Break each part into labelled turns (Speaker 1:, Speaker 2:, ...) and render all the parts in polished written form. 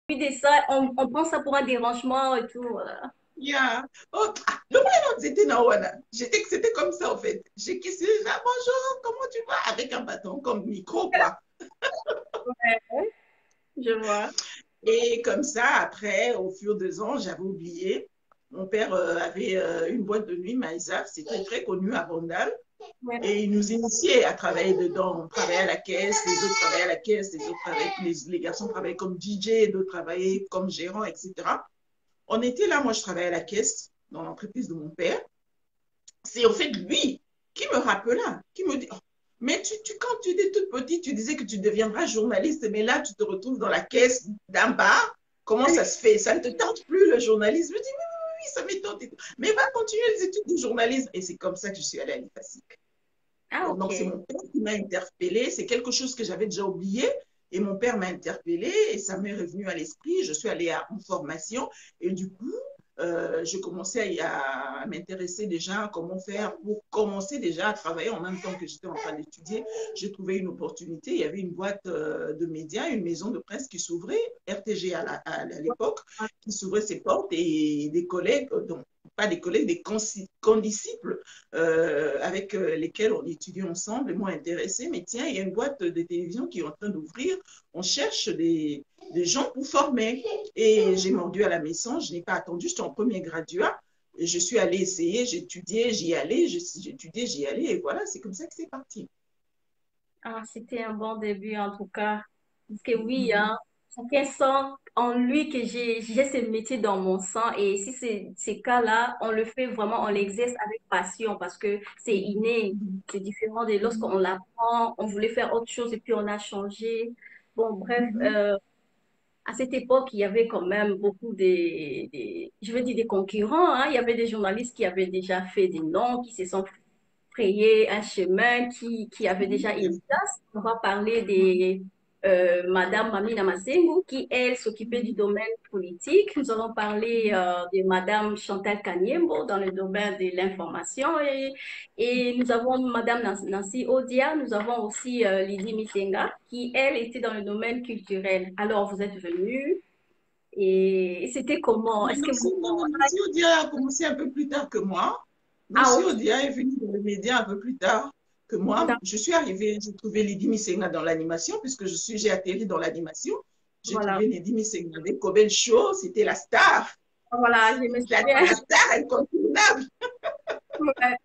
Speaker 1: Puis de ça, on prend ça pour un dérangement et tout.
Speaker 2: Yeah. Oh, le moyen c'était Nawana. C'était comme ça, en fait. J'ai kissé, là, bonjour, comment tu vas? Avec un bâton comme micro, quoi.
Speaker 1: Ouais, je vois.
Speaker 2: Et comme ça, après, au fur des ans, j'avais oublié. Mon père avait une boîte de nuit, Maïsa, c'était très connu à Rondal.
Speaker 1: Ouais.
Speaker 2: Et il nous initiait à travailler dedans. On travaillait à la caisse, les autres travaillaient à la caisse, les autres travaillaient, les garçons travaillaient comme DJ, d'autres travaillaient comme gérant, etc. On était là, moi je travaillais à la caisse dans l'entreprise de mon père. C'est en fait lui qui me rappela, qui me dit, oh, mais quand tu étais toute petite, tu disais que tu deviendras journaliste, mais là, tu te retrouves dans la caisse d'un bar. Comment ça se fait? Ça ne te tente plus le journalisme? Je dis, oui, oui, oui, ça me tente. Mais va continuer les études de journalisme. Et c'est comme ça que je suis allée à l'IFACIC.
Speaker 1: Ah,
Speaker 2: Donc, c'est
Speaker 1: ok.
Speaker 2: mon père qui m'a interpellée. C'est quelque chose que j'avais déjà oublié. Et mon père m'a interpellée et ça m'est revenu à l'esprit. Je suis allée en formation et du coup, je commençais à m'intéresser déjà à comment faire pour commencer déjà à travailler en même temps que j'étais en train d'étudier. J'ai trouvé une opportunité. Il y avait une boîte de médias, une maison de presse qui s'ouvrait, RTG à l'époque, qui s'ouvrait ses portes et des collègues, donc pas des collègues, des condisciples avec lesquels on étudie ensemble, et moi intéressée, mais tiens, il y a une boîte de télévision qui est en train d'ouvrir, on cherche des gens pour former. Et j'ai mordu à la maison, je n'ai pas attendu, j'étais en premier graduat, et je suis allée essayer, j'ai étudié, j'y allais, j'ai étudié, j'y allais, et voilà, c'est comme ça que c'est parti.
Speaker 1: Ah, c'était un bon début en tout cas. Parce que oui,
Speaker 2: Mhm.
Speaker 1: hein, chacun sent en lui que j'ai ce métier dans mon sang. Et si c'est ces cas-là, on le fait vraiment, on l'exerce avec passion parce que c'est inné. C'est différent de lorsqu'on l'apprend, on voulait faire autre chose et puis on a changé. Bon, bref,
Speaker 2: Mhm.
Speaker 1: à cette époque, il y avait quand même beaucoup je veux dire des concurrents, hein. Il y avait des journalistes qui avaient déjà fait des noms, qui se sont frayé un chemin, qui avait déjà
Speaker 2: Bien
Speaker 1: une
Speaker 2: sûr.
Speaker 1: place. On va parler de Madame Mamina Massengo, qui, elle, s'occupait du domaine politique. Nous allons parler de Madame Chantal Kanyembo dans le domaine de l'information. Et nous avons Madame Nancy Odia. Nous avons aussi Lydie Misenga, qui, elle, était dans le domaine culturel. Alors, vous êtes venus et c'était comment?
Speaker 2: Mais
Speaker 1: Est-ce que
Speaker 2: Nancy,
Speaker 1: vous...
Speaker 2: non, Nancy Odia a commencé un peu plus tard que moi.
Speaker 1: Ah,
Speaker 2: Nancy
Speaker 1: ok.
Speaker 2: Odia est venue dans les médias un peu plus tard que moi. Je suis arrivée, j'ai trouvé Lydie Misenga dans l'animation, puisque j'ai atterri dans l'animation. J'ai
Speaker 1: Voilà.
Speaker 2: trouvé Lydie Misenga avec Kobel Show, c'était la star,
Speaker 1: Voilà, je me souviens.
Speaker 2: la star incontournable.
Speaker 1: Ouais.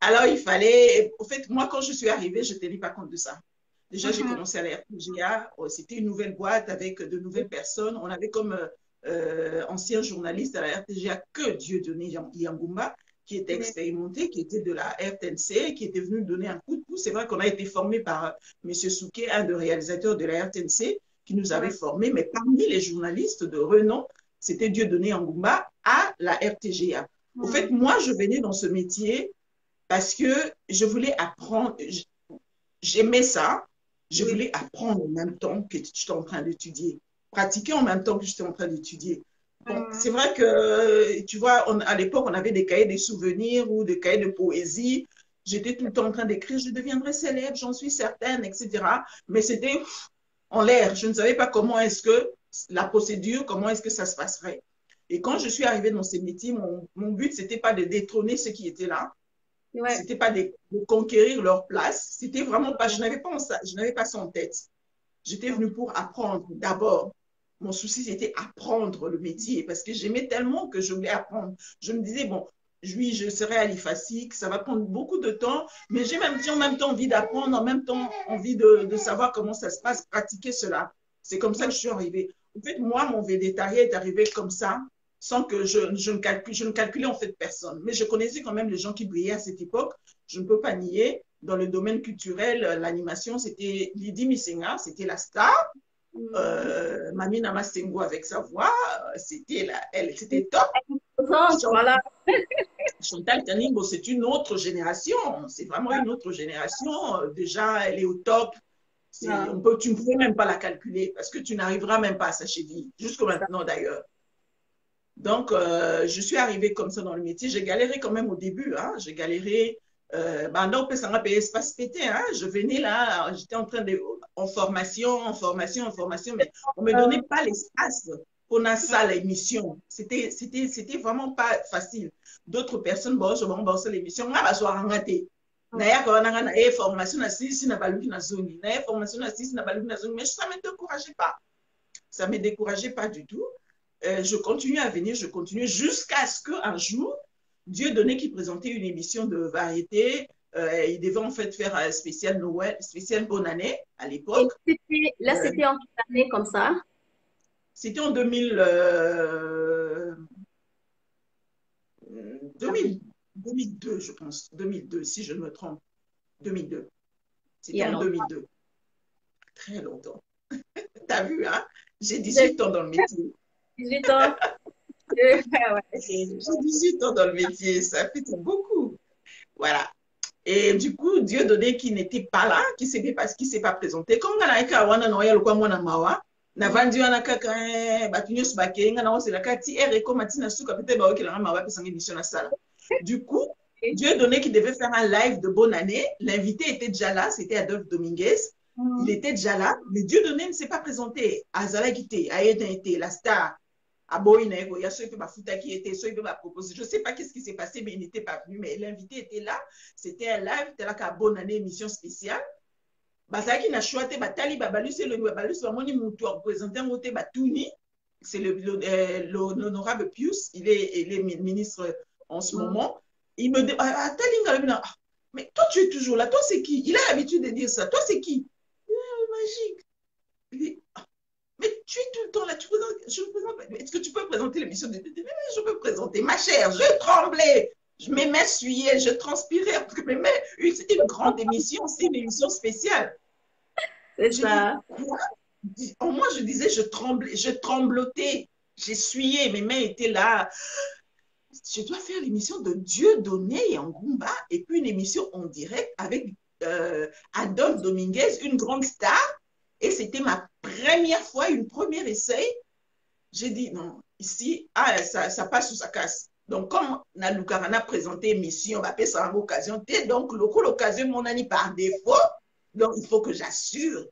Speaker 2: Alors, il fallait, en fait, moi, quand je suis arrivée, je ne tenais pas compte de ça. Déjà, j'ai
Speaker 1: Mhm.
Speaker 2: commencé à la RTGA. C'était une nouvelle boîte avec de nouvelles personnes. On avait comme ancien journaliste à la RTGA que Dieudonné Yangoumba, qui était
Speaker 1: Ouais.
Speaker 2: expérimenté, qui était de la RTNC, qui était venu donner un coup de pouce. C'est vrai qu'on a été formé par M. Souquet, un des réalisateurs de la RTNC, qui nous avait
Speaker 1: Ouais.
Speaker 2: formés. Mais parmi les journalistes de renom, c'était Dieudonné Yangoumba à la RTGA. Au fait,
Speaker 1: Mhm.
Speaker 2: moi, je venais dans ce métier parce que je voulais apprendre, j'aimais ça, je
Speaker 1: Oui.
Speaker 2: voulais apprendre en même temps que j'étais en train d'étudier, pratiquer en même temps que j'étais en train d'étudier. Bon,
Speaker 1: Mhm.
Speaker 2: c'est vrai que, tu vois, à l'époque, on avait des cahiers de souvenirs ou des cahiers de poésie. J'étais tout le temps en train d'écrire, je deviendrai célèbre, j'en suis certaine, etc. Mais c'était en l'air. Je ne savais pas comment est-ce que la procédure, comment est-ce que ça se passerait. Et quand je suis arrivée dans ces métiers, mon but, c'était pas de détrôner ceux qui étaient là,
Speaker 1: Ouais.
Speaker 2: c'était pas de conquérir leur place. C'était vraiment pas, je n'avais pas ça en tête. J'étais venue pour apprendre d'abord. Mon souci, c'était apprendre le métier parce que j'aimais tellement que je voulais apprendre. Je me disais, bon, oui, je serai à l'IFACIC, ça va prendre beaucoup de temps, mais j'ai en même temps envie d'apprendre, en même temps envie de savoir comment ça se passe, pratiquer cela. C'est comme ça que je suis arrivée. En fait, moi, mon végétarien est arrivé comme ça, sans que je ne calculais en fait personne. Mais je connaissais quand même les gens qui brillaient à cette époque. Je ne peux pas nier. Dans le domaine culturel, l'animation, c'était Lydie Misenga, c'était la star.
Speaker 1: Mhm.
Speaker 2: Mamina Mastengo avec sa voix, elle, c'était top.
Speaker 1: Voilà.
Speaker 2: Chantal Kanimbo, c'est une autre génération. C'est vraiment une autre génération. Déjà, elle est au top.
Speaker 1: Ah,
Speaker 2: Tu ne pourrais même pas la calculer parce que tu n'arriveras même pas à sa cheville, jusqu'à
Speaker 1: c'est ça.
Speaker 2: maintenant d'ailleurs. Donc, je suis arrivée comme ça dans le métier. J'ai galéré quand même au début. Hein. J'ai galéré. Pendant que ça m'a payé espace pété, hein, je venais là, j'étais en train de, en formation, mais on ne me donnait pas l'espace pour une salle émission. C'était vraiment pas facile. D'autres personnes, bon, je vais l'émission, ah, bah, soit raté. Naya kwa nanga na formation na sisi na baluki na zoni. Na formation na sisi na baluki na zoni. Mais ça ne me décourageait pas. Ça ne me décourageait pas du tout. Je continuais à venir, je continuais jusqu'à ce qu'un jour, Dieu donnait qu'il présentait une émission de variété. Il devait en fait faire un spécial Noël, spécial Bonne Année à l'époque.
Speaker 1: Là, c'était en quelle année comme ça?
Speaker 2: C'était en 2000, 2002, je pense. 2002, si je ne me trompe. 2002. C'était en 2002. Très longtemps. T'as vu, hein? J'ai 18 ans dans le métier.
Speaker 1: 18 ans.
Speaker 2: J'ai 18 ans dans le métier, ça fait beaucoup. Voilà. Et du coup, Dieu donné qu'il n'était pas là, qu'il ne s'est pas présenté. Comme on a été à Wana Noya, le quoi, mon amawa, n'a vendu un akaka, batunyo subake, n'a pas la kati, et recomatina suka, peut-être, bah, ok, la mawa, puis s'en émission à ça. Du coup, Dieu donné qu'il devait faire un live de bonne année. L'invité était déjà là, c'était Adolphe Dominguez. Il était déjà là, mais Dieu donné ne s'est pas présenté. Azala Gité, Aïden était la star. Il y a ceux qui qui était, ceux qui m'a proposé. Je ne sais pas qu'est-ce qui s'est passé, mais il n'était pas venu. Mais l'invité était là. C'était un live, c'était là qu'à bonne année, émission spéciale. Basaki n'a choisi, Batali Babalu, c'est le Babalu, c'est mon imoutou, représenté en côté Batouni. C'est l'honorable Pius, il est ministre en ce moment. Il me dit, mais toi, tu es toujours là. Toi, c'est qui? Il a l'habitude de dire ça. Toi, c'est qui? Magique. Il dit, mais tu es tout le temps là, est-ce que tu peux présenter l'émission de TTV? Je peux présenter. Ma chère, je tremblais, mes mains suaient, je transpirais, parce que c'était une grande émission, c'est une émission spéciale.
Speaker 1: C'est ça.
Speaker 2: Moi, je disais, je tremblais, je tremblotais, j'essuyais, mes mains étaient là. Je dois faire l'émission de Dieu donné et en Goumba, et puis une émission en direct avec Adolphe Dominguez, une grande star. Et c'était ma première fois, une première essai. J'ai dit, non, ici, ça passe ou ça casse. Donc, comme Naloukarana a présenté l'émission, on va appeler ça en occasion. Donc, l'occasion, mon ami par défaut. Donc, il faut que j'assure.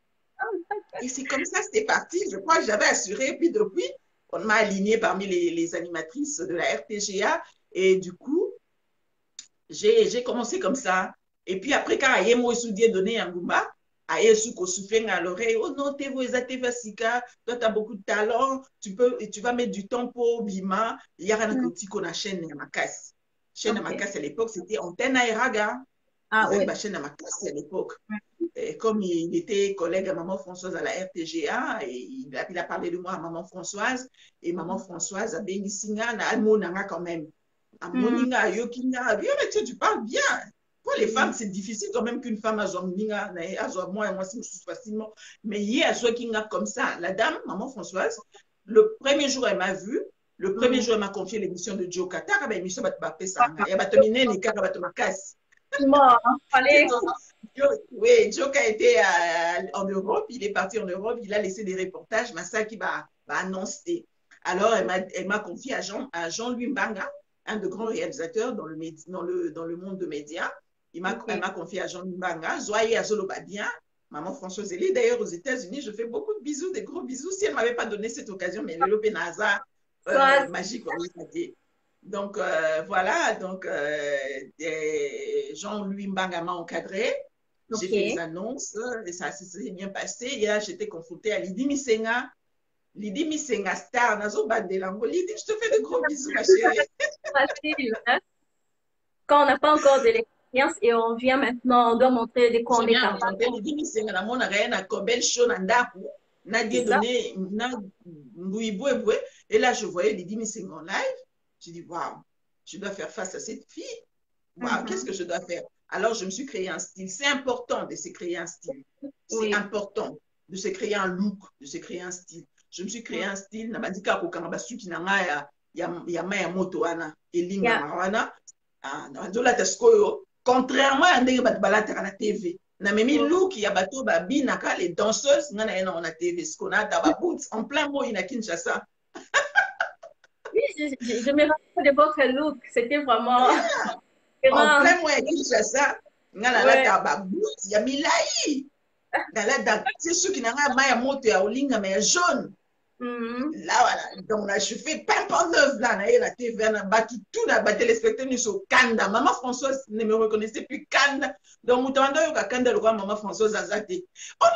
Speaker 2: Et c'est comme ça, c'était parti. Je crois que j'avais assuré. Et puis, depuis, on m'a aligné parmi les animatrices de la RTGA. Et du coup, j'ai commencé comme ça. Et puis, après, quand Ayemo Soudie donné un Goumba, Ayesu Kosufeng à l'oreille, oh non, Sika, toi, tu as beaucoup de talent, tu vas mettre du temps pour Bima. Il y a un petit qu'on a chaîne à Makas. Chaîne à Makas à l'époque, c'était Antenne Aeraga.
Speaker 1: Ah, oui.
Speaker 2: Chaîne à Makas à l'époque. Comme il était collègue à Maman Françoise à la RTGA, et il a parlé de moi à Maman Françoise, et Maman Françoise a béni Singa, na Almonanga quand même. Amoninga, Yokinga, tu parles bien. Pour les femmes, c'est difficile quand même qu'une femme a moi, c'est facilement. Mais hier, à Kinga comme ça, la dame, Maman Françoise, le premier jour, elle m'a vue. Le premier jour, elle m'a confié l'émission de Joe Qatar. L'émission va te ça. Elle va te miner les cas, elle va te casser. Oui, Joe a été en Europe. Il est parti en Europe. Il a laissé des reportages. Massa qui va annoncer. Alors, elle m'a confié à Jean-Louis Mbanga, un de grands réalisateurs dans le monde de médias. Elle m'a confié à Jean Mbanga, Zoye Azoloba bien. Maman Françoise, elle est d'ailleurs aux États-Unis. Je fais beaucoup de bisous, des gros bisous. Si elle ne m'avait pas donné cette occasion, mais le Penaza, magique, on va dire. Donc, voilà. Donc, Jean-Louis Mbanga m'a encadré. J'ai fait des annonces et ça s'est bien passé. Et là, j'étais confrontée à Lydie Missenga. Lydie Missenga, star, Nazo Badelango. Lydie, je te fais de gros bisous, ma chérie.
Speaker 1: Facile, hein? Quand on n'a pas encore de l'expérience et on vient maintenant, on doit montrer des quoi on est capable.
Speaker 2: Lydie Missenga, na mona rien à Kobel Show Nandaku. Nadia donné, et là, je voyais Lydie Missenga en live. J'ai dit, waouh, je dois faire face à cette fille. Waouh, qu'est-ce que je dois faire? Alors, je me suis créé un style. C'est important de se créer un style. C'est important de se créer un look, de se créer un style. Je me suis créé un style. Nabadika kokangabasuki qui nanga ya maya moto ana elinga wana. Ndola taskoyo. Contrairement à ndenge bat balata na TV. Na memi look ya bato babi naka les danseuses ngana yana na TV skona daba boots en plein mot ina Kinshasa.
Speaker 1: Oui, je me rappelle de votre look. C'était vraiment.
Speaker 2: En
Speaker 1: Vraiment,
Speaker 2: plein mois ya Kinshasa, nga
Speaker 1: ouais.
Speaker 2: nalata babuti ya milai. Nalata tie soki na nga mai ya moto ya olingama ya jaune.
Speaker 1: Mhm.
Speaker 2: Là, voilà. Donc, là, je fais pimpant neuf là, na la TV, na batu tout na ba téléspectateurs ni so kanda. Maman Françoise ne me reconnaissait plus kanda. Donc, mutando yo ka kanda le roi Maman Françoise azati. On a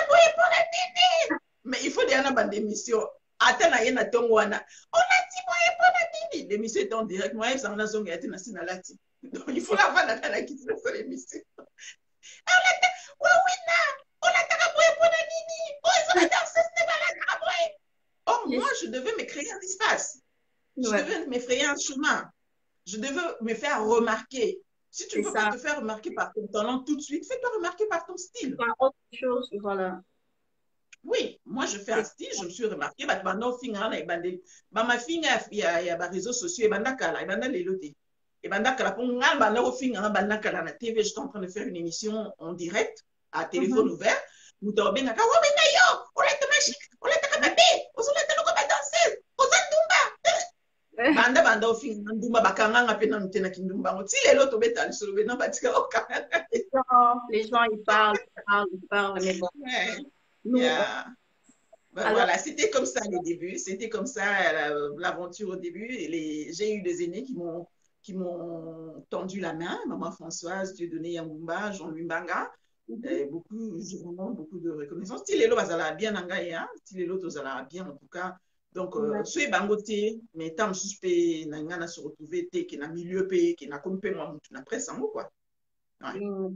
Speaker 2: boye pour la télé. Mais il faut dire na bande émission. Attends na yena tongo wana. On a dit boye pour la télé. L'émission est en direct. Moi, ça on a zonga yati na sinalati. Donc, il faut la vendre dans la qui sur l'émission. Ouais, oui, na. On a boye pour la nini. Oh, ils ont dansé, c'était pas la boye. Or, moi,
Speaker 1: Je-
Speaker 2: je devais me créer un espace. Je
Speaker 1: Ouais,
Speaker 2: devais me frayer un chemin. Je devais me faire remarquer. Si tu
Speaker 1: c'est
Speaker 2: ne peux pas
Speaker 1: ça.
Speaker 2: te faire remarquer par ton talent tout de suite, fais-toi remarquer par ton style.
Speaker 1: Par autre chose, voilà.
Speaker 2: Oui, moi, je fais un
Speaker 1: C'est
Speaker 2: style, je me suis remarqué. Ma fille, il y a des réseaux sociaux, et bandakala, et bandalelote. Et bandakala, pour nga, bandako finga, bandakala na TV, j'étais en train de faire une émission en direct, à téléphone
Speaker 1: Mhm.
Speaker 2: ouvert. Nous t'avons bien, oh, mais yo, on est magique, on est capable, on est danseuse, on est banda ofinga ndumba bakanganga pe na mutena kindumba ngo ti lelo tobeta lisolo bena batika okanga.
Speaker 1: Les gens, ils parlent, ils parlent, ils parlent, mais bon,
Speaker 2: Ouais,
Speaker 1: nous,
Speaker 2: yeah. Ben
Speaker 1: alors,
Speaker 2: voilà, c'était comme ça les débuts, c'était comme ça l'aventure au début. J'ai eu des aînés qui m'ont tendu la main, Maman Françoise, Dieudonné Yangumba, Jean-Louis Mbanga.
Speaker 1: mhm.
Speaker 2: J'ai vraiment beaucoup de reconnaissance. Tilelo bazala bien nangai, hein. Tilelo tozala bien en tout cas. Donc,
Speaker 1: D'accord.
Speaker 2: soyez bangoté, mais tant suspect, nangana se retrouver, te, qui na milieu, pe, qui na comme pe, moi, tu na presse en mot, quoi. Ouais.
Speaker 1: Mm.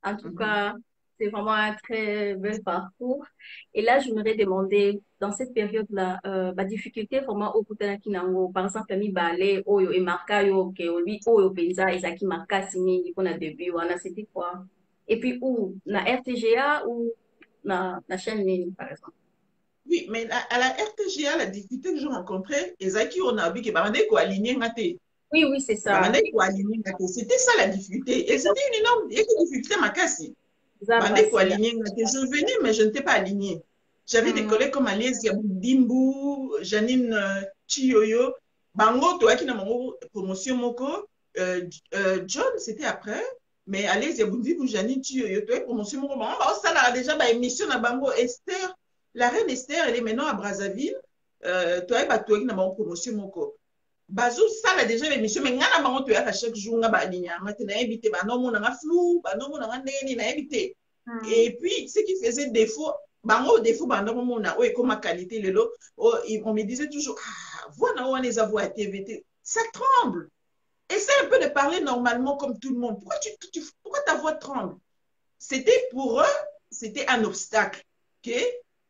Speaker 1: En tout
Speaker 2: Mhm.
Speaker 1: cas, c'est vraiment un très bel parcours. Et là, je me demandé, dans cette période-là, la difficulté vraiment au Kutana Kinango, par exemple, mi balé, oyo, et marka yo, ke, oli, oyo, penza, ezaki marka sini, qu'on a début, wana, c'était quoi? Et puis, où? Na RTGA ou na chaîne Nini, par exemple?
Speaker 2: Oui, mais à la RTGA, la difficulté que j'ai rencontrée, Ezaki, on a vu que Bamande ko aligné ngate.
Speaker 1: Oui, oui, c'est ça.
Speaker 2: Bamande ko aligné ngate. C'était ça la difficulté. Et c'était une énorme difficulté, ma casse. Bande ko
Speaker 1: Zabassi.
Speaker 2: aligné ngate. Je venais, mais je n'étais pas alignée. J'avais des
Speaker 1: Mhm.
Speaker 2: collègues comme Alice Dimbu, Janine Chiyoyo, Bango, toi qui n'a pas promotion moko, John, c'était après, mais Alice Dimbu, Janine Chiyoyo, toi promotion moko, Bango, ça là déjà, bah, émission à Bango, Esther, la reine Esther, elle est maintenant à Brazzaville, toi qui n'a pas promotion moko. Bazou, ça là déjà l'émission, mais ngana bango toi à chaque jour, nga ba alignant, nga te na invité, ba non, mon nga flou, ba non, mon nga neni, na invité.
Speaker 1: Mhm.
Speaker 2: Et puis, ce qui faisait défaut, bango défaut, ba non, mon nga, ouais, comme ma qualité, le lot, oh, on me disait toujours, ah, voilà, on les a vus à TVT, ça tremble. Essaie un peu de parler normalement comme tout le monde. Pourquoi ta voix tremble? C'était pour eux, c'était un obstacle. Ok?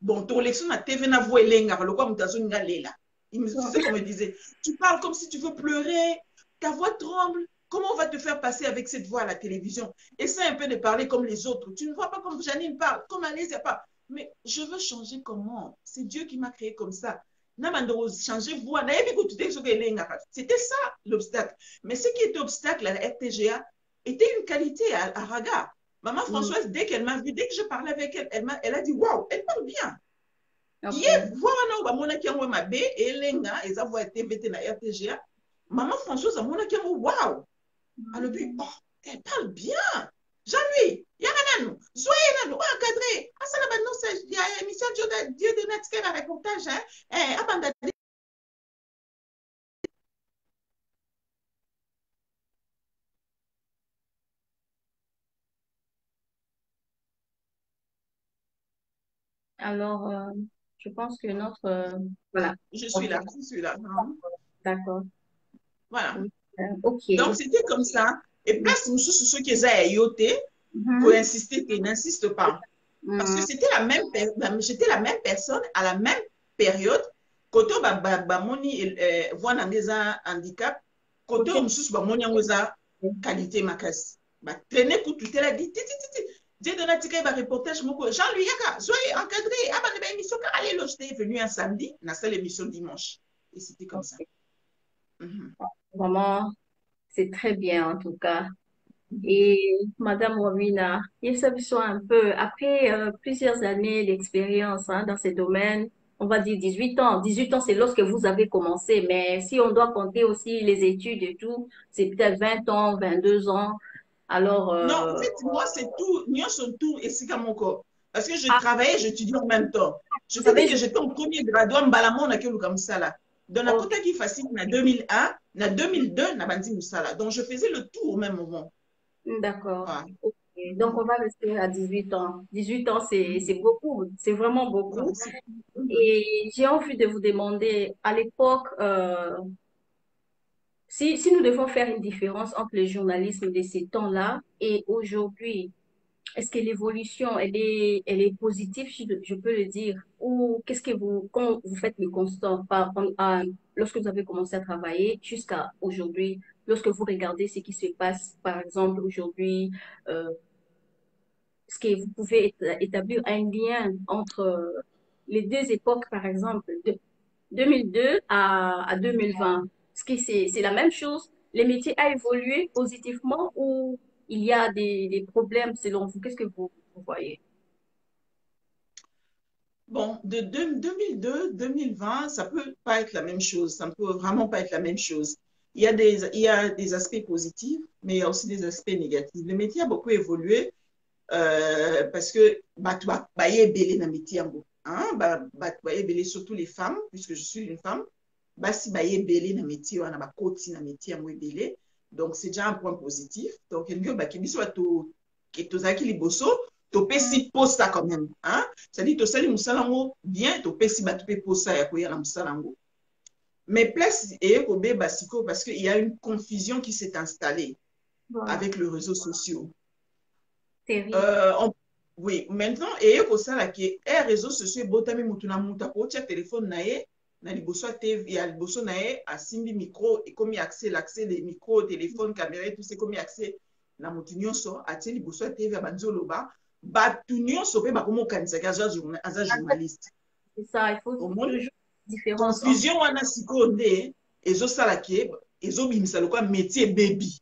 Speaker 2: Bon, ton leçon à TV na voix lenga, le quoi mutazo nga lela. C'est ce qu'on me disait. Tu parles comme si tu veux pleurer, ta voix tremble. Comment on va te faire passer avec cette voix à la télévision? Essaie un peu de parler comme les autres. Tu ne vois pas comme Janine parle, comme Alice, il a pas. Mais je veux changer comment? C'est Dieu qui m'a créé comme ça. Changer voix. C'était ça l'obstacle. Mais ce qui était obstacle à la RTGA était une qualité à Raga. Maman
Speaker 1: Mhm.
Speaker 2: Françoise, dès qu'elle m'a vu, dès que je parlais avec elle, elle a dit waouh, elle parle bien.
Speaker 1: Ok.
Speaker 2: Hier, voilà, on va qui a ma B et Lenga, et ça va être TVT na RTGA. Maman Françoise, a mon qui a waouh. Elle a dit, oh, elle parle bien. Jean-Louis, Yamanano, soyez là, encadré. Ah, ça là, non, c'est, il y a émission Dieu de Natsuke, un reportage, hein.
Speaker 1: Alors, je pense que notre... voilà.
Speaker 2: Je suis
Speaker 1: Ok,
Speaker 2: là, je suis là.
Speaker 1: d'accord.
Speaker 2: Voilà.
Speaker 1: Oui, ok.
Speaker 2: Donc, c'était comme ça. Et place, nous, sur ceux qui ont yoté, qu'on
Speaker 1: Mhm.
Speaker 2: insistait, qu'ils n'insistent pas. Parce que
Speaker 1: Mhm.
Speaker 2: c'était j'étais la même personne à la même période. Côté bamoni voix un handicap, côté
Speaker 1: Côté-
Speaker 2: mosusu bamoni yango eza qualité makasi. Ba traîner coup tout la dit Dieu donne tika ba reportage moko Jean-Louis Yaka soyez encadré ah ba émission car allez là j'étais venu un samedi, na salle émission dimanche et c'était comme ça.
Speaker 1: ok.
Speaker 2: Mhm.
Speaker 1: Vraiment, c'est très bien en tout cas.
Speaker 2: Mhm.
Speaker 1: Et Madame Wamina, il s'agit un peu, après plusieurs années d'expérience hein, dans ces domaines, on va dire 18 ans. 18 ans, c'est lorsque vous avez commencé, mais si on doit compter aussi les études et tout, c'est peut-être 20 ans, 22 ans. Alors,
Speaker 2: Non, en fait, moi, c'est tout. Nous sommes tout et c'est comme mon corps. Parce que je
Speaker 1: ah,
Speaker 2: travaillais, j'étudiais en même temps. Je
Speaker 1: vous
Speaker 2: t'ai dit
Speaker 1: savez,
Speaker 2: que j'étais en premier graduat en Balamon, comme ça là. Dans la
Speaker 1: ok,
Speaker 2: quota qui facile, en 2001, en 2002, na bandi Moussala. Donc, je faisais le tour au même moment.
Speaker 1: d'accord.
Speaker 2: Voilà.
Speaker 1: Ok. Donc, on va rester à 18 ans. 18 ans, c'est beaucoup, c'est vraiment
Speaker 2: Voilà,
Speaker 1: beaucoup.
Speaker 2: c'est tout.
Speaker 1: Et j'ai envie de vous demander, à l'époque, si nous devons faire une différence entre le journalisme de ces temps-là et aujourd'hui, est-ce que l'évolution, elle est positive, si je peux le dire, ou qu'est-ce que vous, quand vous faites le constat lorsque vous avez commencé à travailler jusqu'à aujourd'hui, lorsque vous regardez ce qui se passe, par exemple, aujourd'hui, euh, est-ce que vous pouvez établir un lien entre les deux époques, par exemple, de 2002 à 2020? Est-ce que c'est la même chose? Les métiers a évolué positivement ou il y a des problèmes selon vous? Qu'est-ce que vous voyez?
Speaker 2: Bon, de 2002, 2020, ça peut pas être la même chose. Ça ne peut vraiment pas être la même chose. Il y a des aspects positifs, mais il y a aussi des aspects négatifs. Le métier a beaucoup évolué parce que bah, y a belé dans le métier. Hein, bah, y a belé, surtout les femmes, puisque je suis une femme. Bah, si bah, y a belé dans le métier, on a bah, côté dans le métier, belé. Donc, c'est déjà un point positif. Donc, il y a qui soit tout, qui est liboso, topesi posta quand même. Hein? C'est-à-dire, tosali musalango bien, topesi batupe posta ya koya na musalango. Mais place et kobe basiko parce qu'il y a une confusion qui s'est installée
Speaker 1: Voilà,
Speaker 2: avec les réseaux sociaux.
Speaker 1: terrible.
Speaker 2: Euh, on- oui, maintenant, et kosala ke e réseaux sociaux botami mutu na mutu akotia téléphone na ye na liboso ya TV ya liboso na ye asimbi micro ekomi accès l'accès des micros, téléphone, caméra tout c'est comme accès na mutu nyonso atie liboso ya TV abandi oloba batu nyonso pe bakomokanisaki aza journaliste.
Speaker 1: C'est ça, il faut
Speaker 2: Omoni
Speaker 1: toujours une différence entre...
Speaker 2: confusion wana sikoyo nde ezosala ke ezobimisa lokola métier baby.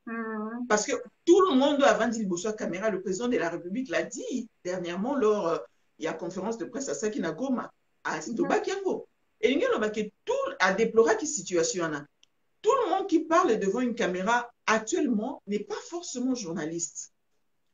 Speaker 1: Hmm,
Speaker 2: Parce que tout le monde avant dit le caméra, le président de la République l'a dit dernièrement lors il y a conférence de presse à Sakina Goma, à
Speaker 1: mhm,
Speaker 2: Stobakiango. Et il y a tout a déploré cette situation là. Tout le monde qui parle devant une caméra actuellement n'est pas forcément journaliste.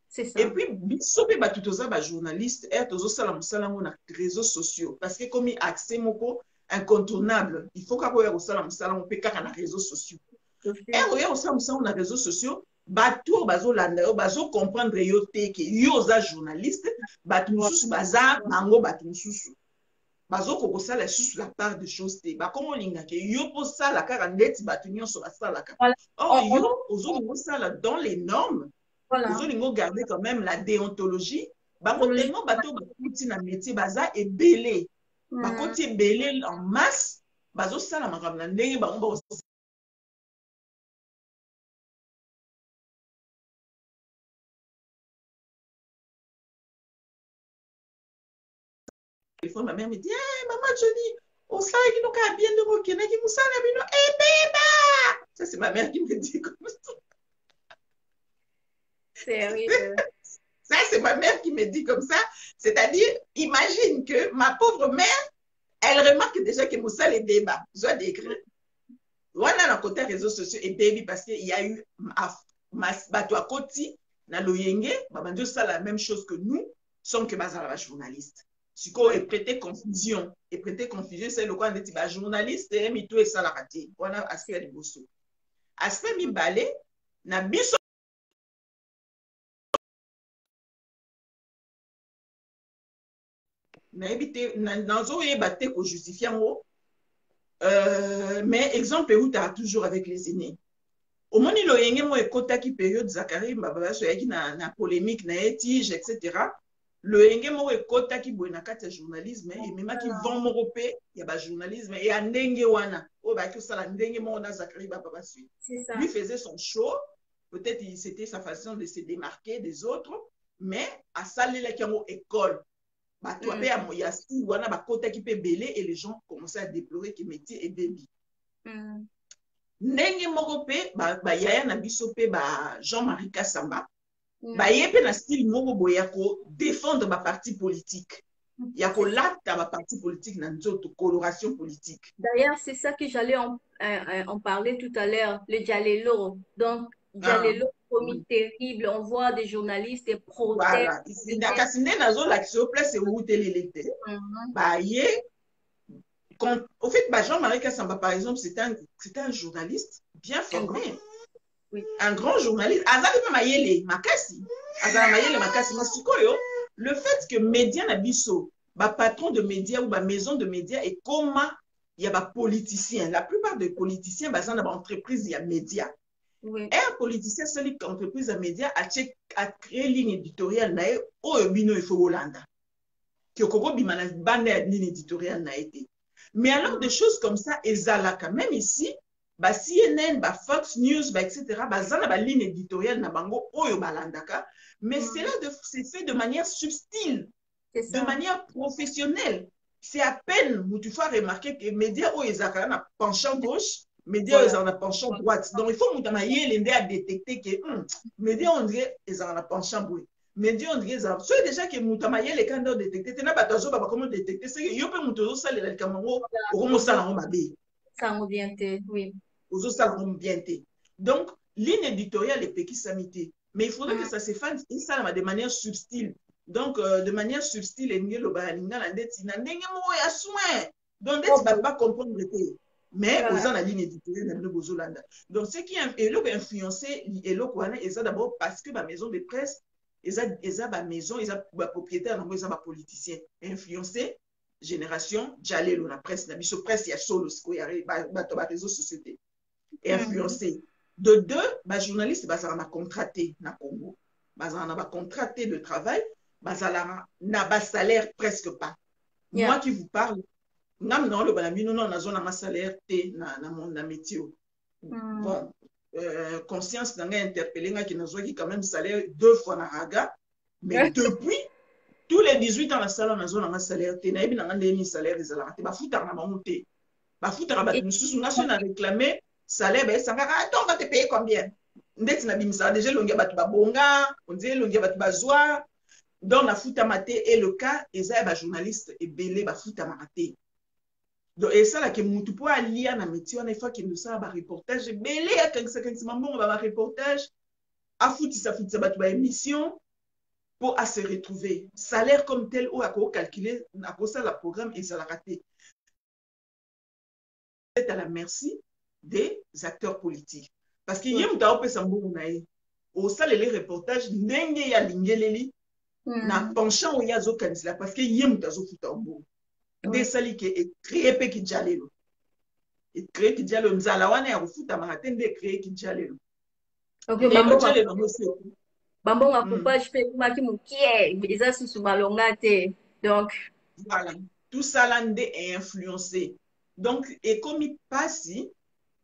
Speaker 1: c'est
Speaker 2: Et
Speaker 1: ça.
Speaker 2: puis, bisope batutoza ba journaliste, et tozo sala musala na réseaux sociaux. Parce que comme accès moko incontournable, il faut qu'après ya sala musala on peut kaka na réseaux sociaux.
Speaker 1: Je
Speaker 2: Et
Speaker 1: suis...
Speaker 2: oya osala musala na réseaux sociaux, bato bazolanda yo bazocomprendre yo te ke yo oza journaliste, bato mosusu baza bango bato mosusu. Bazoko kosala susu la part de choses te. Bakomolinga ke yo posala kaka ndeti bato nyonso basalaka.
Speaker 1: Voilà.
Speaker 2: Or yo ozolingo sala dans les normes,
Speaker 1: Voilà.
Speaker 2: ozolingo garder quand même la déontologie. Bango
Speaker 1: Anthologie.
Speaker 2: tellement bato bakoti na métier baza ebele.
Speaker 1: Hmm,
Speaker 2: Bakoti ebele en masse, bazosala makambo na ndenge bango téléphone, ma mère me dit, hey, maman Johnny, on sait qu'il nous a bien de rokena, qui nous sait bien, eh bébé! Ça, c'est ma mère qui me dit comme ça.
Speaker 1: sérieux.
Speaker 2: Ça, c'est ma mère qui me dit comme ça. C'est-à-dire, imagine que ma pauvre mère, elle remarque déjà que Moussa les débats. Je dois décrire. On a le côté réseaux sociaux et baby parce qu'il y a eu bateau à côté, na loyenge, babando ça la même chose que nous, sommes que bazala journaliste. Siko
Speaker 1: Ouais.
Speaker 2: et prêter confusion. Et prêter confusion, c'est le quoi on dit journaliste et mi tout et ça la raté. On a aspect de bosso. Aspect mi balé, na biso na ebité na zo e baté ko justifier ngo. Mais exemple où tu as toujours avec les aînés. Au moins, il y a une période Zachary Mbabaso yaki na polémique na étige etc. Le yenge mo ekota ki boy na kati ya journalisme et même qui vend européen il y a ba journalisme et andenge wana o ba ki sala ndenge mo na Zachary Mbabaso.
Speaker 1: C'est ça.
Speaker 2: Lui faisait son show, peut-être c'était sa façon de se démarquer des autres, mais à saler qui en école. Bato
Speaker 1: Hmm,
Speaker 2: ape ya moyasi wana bakota ki pe belé et les gens commençaient à déplorer que métier et baby.
Speaker 1: hmm,
Speaker 2: Ndenge moko pe bayaya na biso pe ba Jean-Marie Kassamba
Speaker 1: hmm,
Speaker 2: baye pe na style moko boya ko défendre ba parti politique Il y a
Speaker 1: C'est ça.
Speaker 2: un parti politique dans notre coloration politique.
Speaker 1: D'ailleurs, c'est ça que j'allais en parler tout à l'heure, le Dialelo. Donc,
Speaker 2: Ah,
Speaker 1: Dialelo, commis
Speaker 2: oui.
Speaker 1: terrible, on voit des journalistes, des protestes.
Speaker 2: Voilà. Kasi nde nazolakisa yo place ewutelele te.
Speaker 1: Mhm.
Speaker 2: Baye, au fait, Jean-Marie Kassamba, par exemple, c'est un journaliste bien
Speaker 1: Un grand,
Speaker 2: formé.
Speaker 1: oui.
Speaker 2: Un grand journaliste. Azali pe mayele makasi. Azala mayele makasi. Mais sikoyo, le fait que média na biso, patron de médias ou maison de médias et comment il y a des politiciens. La plupart des politiciens, dans une entreprise, il y a médias.
Speaker 1: Oui.
Speaker 2: Un politicien, celui qui entreprise à médias, a créé une ligne éditoriale nae, oyo bino il faut Hollanda. Qui okoko bimana bande ligne éditoriale na été. Mais alors des choses comme ça, ezalaka même ici, CNN, Fox News, etc. Bazana ba ligne éditoriale na bango oyo balandaka, mais
Speaker 1: Mhm.
Speaker 2: c'est fait de manière subtile,
Speaker 1: C'est
Speaker 2: de
Speaker 1: ça.
Speaker 2: manière professionnelle. C'est à peine où tu fais remarquer que les médias oyo ezalaka na penchant gauche, médias
Speaker 1: Voilà.
Speaker 2: oyo na penchant droite. Donc il faut mutama yele à détecter que médias on dirait ezalaka na penchant gauche. Médias on dirait ça. Soit déjà que mutama yele quand on détecter, t'es na batazo ba comment détecter, c'est que yo pe mutozo sale la kamango au
Speaker 1: Au
Speaker 2: como
Speaker 1: bout,
Speaker 2: sala on babe.
Speaker 1: ça revient, oui.
Speaker 2: Aux ça bien. Donc, ligne éditoriale est petit samité. Mais il faudrait que
Speaker 1: Mhm.
Speaker 2: ça se fasse de manière subtile. Donc, de manière subtile, et mieux le balinga, la dette, na ndenge mo ya soin. Donc, dette,
Speaker 1: Au
Speaker 2: va
Speaker 1: bout,
Speaker 2: pas comprendre. Mais, aux
Speaker 1: voilà.
Speaker 2: la ligne éditoriale, na bozolanda. Donc, ce qui est influencé, et ça d'abord parce que ma maison de presse, et ça, ma maison, et ça, ma propriétaire, et ça, ma politicien, influencé, génération, j'allais la presse, na biso presse, il y a solo, il y a réseaux sociaux et
Speaker 1: Mhm.
Speaker 2: influencé. De deux, les journalistes ont contraté na Congo. Ils ont contraté de travail, ils n'ont salaire presque pas. Moi
Speaker 1: Yeah.
Speaker 2: qui vous parle, non, le banami, non, un salaire na métier.
Speaker 1: Mhm.
Speaker 2: Bon, conscience n'a interpellé qui n'a quand même salaire 2 fois na raga, mais depuis tous les 18 ans, la salle, on a un salaire, na ebi na un salaire, ils ont ba futa na monté. Bafutaka bato
Speaker 1: Et,
Speaker 2: mosusu nga so na réclame salaire bayesangaka attends on va te payer combien ndeti na bimisaka déjà elongi ya bato babonga ondie elongi ya bato bazwa donc nafutama te et le cas eza ya bajournaliste ebele bafutamaka te donc esalaka mutu mpo alia na métier wana ifo akende osala bareportage ebele akangisakanisama mbongo bareportage afutisa bato baémission mpo ase retrouver salaire comme tel oyo akocalcule akosala programme ezalaka te à la merci des acteurs politiques. Parce qu'il y a
Speaker 1: ouais.
Speaker 2: un peu de au salle les reportages, ndenge ya lingeleli, na
Speaker 1: Mhm.
Speaker 2: penchant au yazo kanisla, parce qu'il y a un peu de des
Speaker 1: Ouais.
Speaker 2: sali qui est créé pe qui jalelo. Et créé qui jalelo, nzala wana ya rufuta maratende créé qui jalelo.
Speaker 1: Ok,
Speaker 2: Et le jalelo aussi.
Speaker 1: bambonga coupage pe kumaki mukie eza susu balonga te. Donc,
Speaker 2: Voilà. Tout ça là est influencé. Donc, et comme il passe,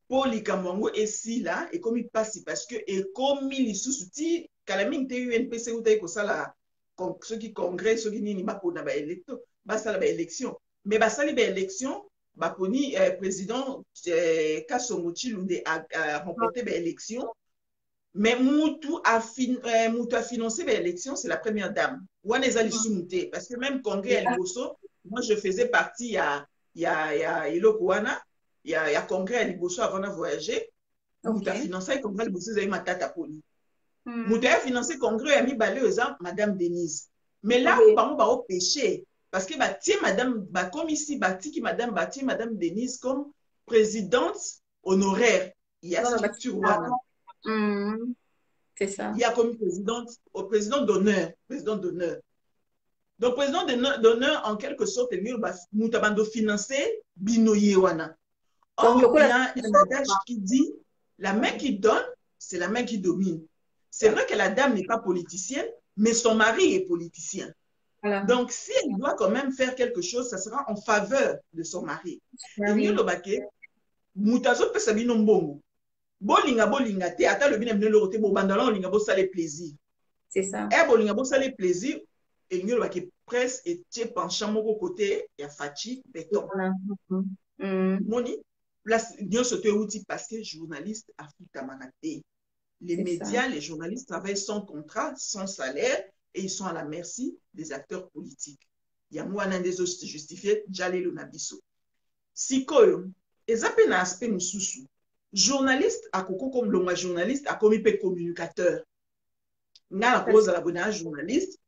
Speaker 2: pour likambo yango esila ekomi mpasi parce que ekomi lisusu ti kala mingi te UNPC utaki kosala soki congrès soki nini bapona basala baélection mais basali baélection baponi président Kasongo Chilunde a remporté baélection mais mutu afinancé baélection c'est la première dame wana eza lisumu te parce que même congrès ya liboso moi je faisais partie ya eloko wana ya congrès ya liboso avant de voyager
Speaker 1: ok.
Speaker 2: mutu afinancé congrès liboso ezali matata poli mutu
Speaker 1: Mhm.
Speaker 2: aya financé congrès ya mibale oyo eza madame Denise mais là où
Speaker 1: Ok.
Speaker 2: bango baopêché parce que batie madame bakomi ici batiki madame batie madame Denise comme présidente honoraire ya
Speaker 1: Dans la
Speaker 2: structure wana
Speaker 1: Mhm. C'est ça.
Speaker 2: il y a comme présidente au président d'honneur donc président d'honneur en quelque sorte mutu abando financé bino ye wana.
Speaker 1: Donc, le
Speaker 2: Or,
Speaker 1: coup,
Speaker 2: il y
Speaker 1: là,
Speaker 2: a un adage qui dit, la main
Speaker 1: ok.
Speaker 2: qui donne, c'est la main qui domine. C'est
Speaker 1: Yeah.
Speaker 2: vrai que la dame n'est pas politicienne, mais son mari est politicien.
Speaker 1: Voilà.
Speaker 2: Donc, si elle doit quand même faire quelque chose, ça sera en faveur de son mari.
Speaker 1: Ah
Speaker 2: Et mieux
Speaker 1: oui,
Speaker 2: le baquet, mutazo pe sabino mbongo. Bolinga te, ata le bina bine le rote, bo bandala olinga bo sale plaisir.
Speaker 1: c'est ça.
Speaker 2: Et bolinga bo sale plaisir, et mieux le baquet presse et tche penchant moko côté, ya fachi, béton.
Speaker 1: Voilà. Mhm. Mhm.
Speaker 2: Moni, place nyonso te outil parce que journaliste afutamaka te. Les
Speaker 1: C'est ça.
Speaker 2: médias, les journalistes travaillent sans contrat, sans salaire et ils sont à la merci des acteurs politiques. yango wana nde justifie jalelo na biso. Sikoyo eza pe na aspect mosusu, journaliste akoko comme longa journaliste akomi pe communicateur. Nga na kozala bona journaliste,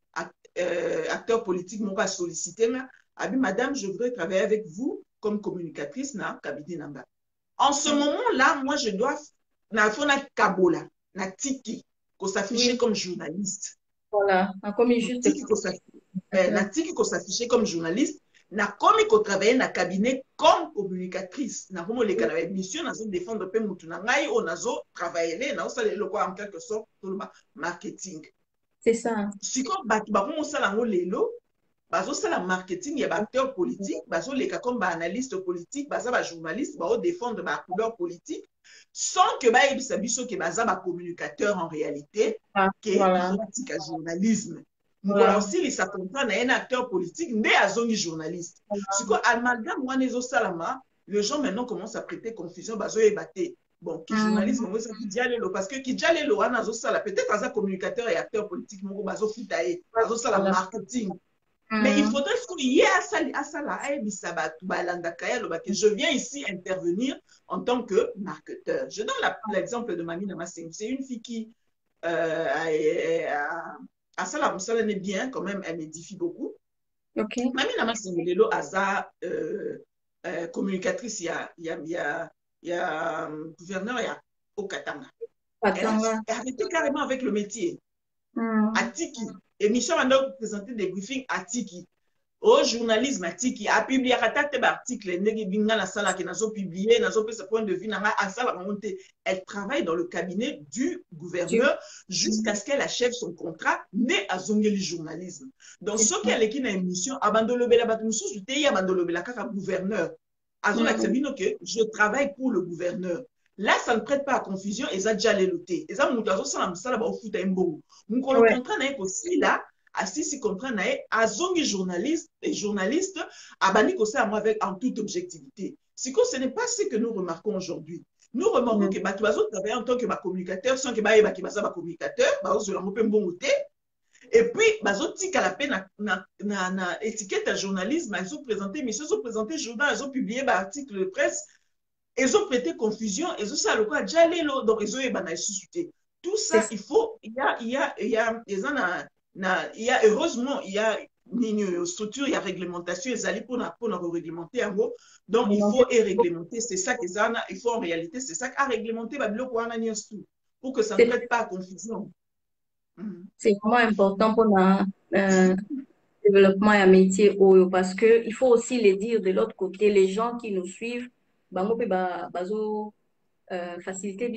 Speaker 2: acteur politique moko a sollicité nga, abi madame, je voudrais travailler avec vous comme communicatrice na cabinet nanga. En ce moment-là, moi je dois na fona kabola na tiki ko s'afficher comme journaliste.
Speaker 1: Voilà, comme juste
Speaker 2: na tiki ko s'afficher comme journaliste, na komi ko travailler na cabinet comme communicatrice. Na komo le kana émission na zo défendre pe mutu na ngai o nazo travailler na osala le quoi en quelque sorte tout le marketing.
Speaker 1: C'est ça.
Speaker 2: Si ko batu ba komo sala ngo lelo, bazo sala marketing ya ba acteur politique, bazo leka comme ba analyste politique, baza ba journaliste, ba défendre ba couleur politique, sans que ba yebisa biso ke baza ba communicateur en réalité, que politique à journalisme. Voilà aussi les s'attendent à un acteur politique, mais à zone journaliste. Si quoi amalgame moi nezo salama, les gens maintenant commencent à prêter confusion, bazo ébaté. Bon, qui journaliste, moi ça qui dialelo parce que qui dialelo wana zo sala peut-être as un communicateur et acteur politique, moi bazo futaye, bazo sala marketing. Mais il faudrait qu'il y ait à ça là, que je viens ici intervenir en tant que marketeur. Je donne l'exemple de Mami Namaseng. C'est une fille qui à ça là, ça l'est bien quand même, elle m'édifie beaucoup.
Speaker 1: Okay.
Speaker 2: Mami Namaseng, Lelo Aza, communicatrice, il y a gouverneur au Katanga. Elle a arrêté carrément avec le métier. À Tiki. Émission maintenant présenter des briefings à Tiki. Au journalisme à Tiki. A publié un article, publié, point de vue, elle travaille dans le cabinet du gouverneur jusqu'à ce qu'elle achève son contrat, mais à Zongeli journalisme. Donc, ce qui est une émission, abandonne le gouverneur. Je travaille pour le gouverneur. Là, ça ne prête pas à confusion et ça déjà les lotés. Et ça, mon gars, ça va au foot un bon. Mon contrat n'est aussi là, si contrat n'est à zongi journaliste et journaliste, à bani ça moi avec en toute objectivité. Si ce n'est pas ce que nous remarquons aujourd'hui. Nous remarquons que Batuazo travaille en tant que communicateur, sans que Baza communicateur, Bazo la mopé bon côté. Et puis, Bazo tika la peine na étiquette à journalisme, ils ont présenté, mais ils ont présenté journal, ils ont publié un article de presse. Ils ont prêté confusion, ils ont ça le quoi, donc ils ont suscité. Tout ça, il faut, il y a heureusement, il y a une structure, il y a réglementation, ils allaient pour réglementer en gros. Donc il faut réglementer, c'est ça qu'ils ont, il faut en réalité, c'est ça qu'à réglementer, pour que ça ne prête pas à confusion.
Speaker 1: C'est vraiment important pour le développement et un métier parce qu'il faut aussi le dire de l'autre côté, les gens qui nous suivent, faciliter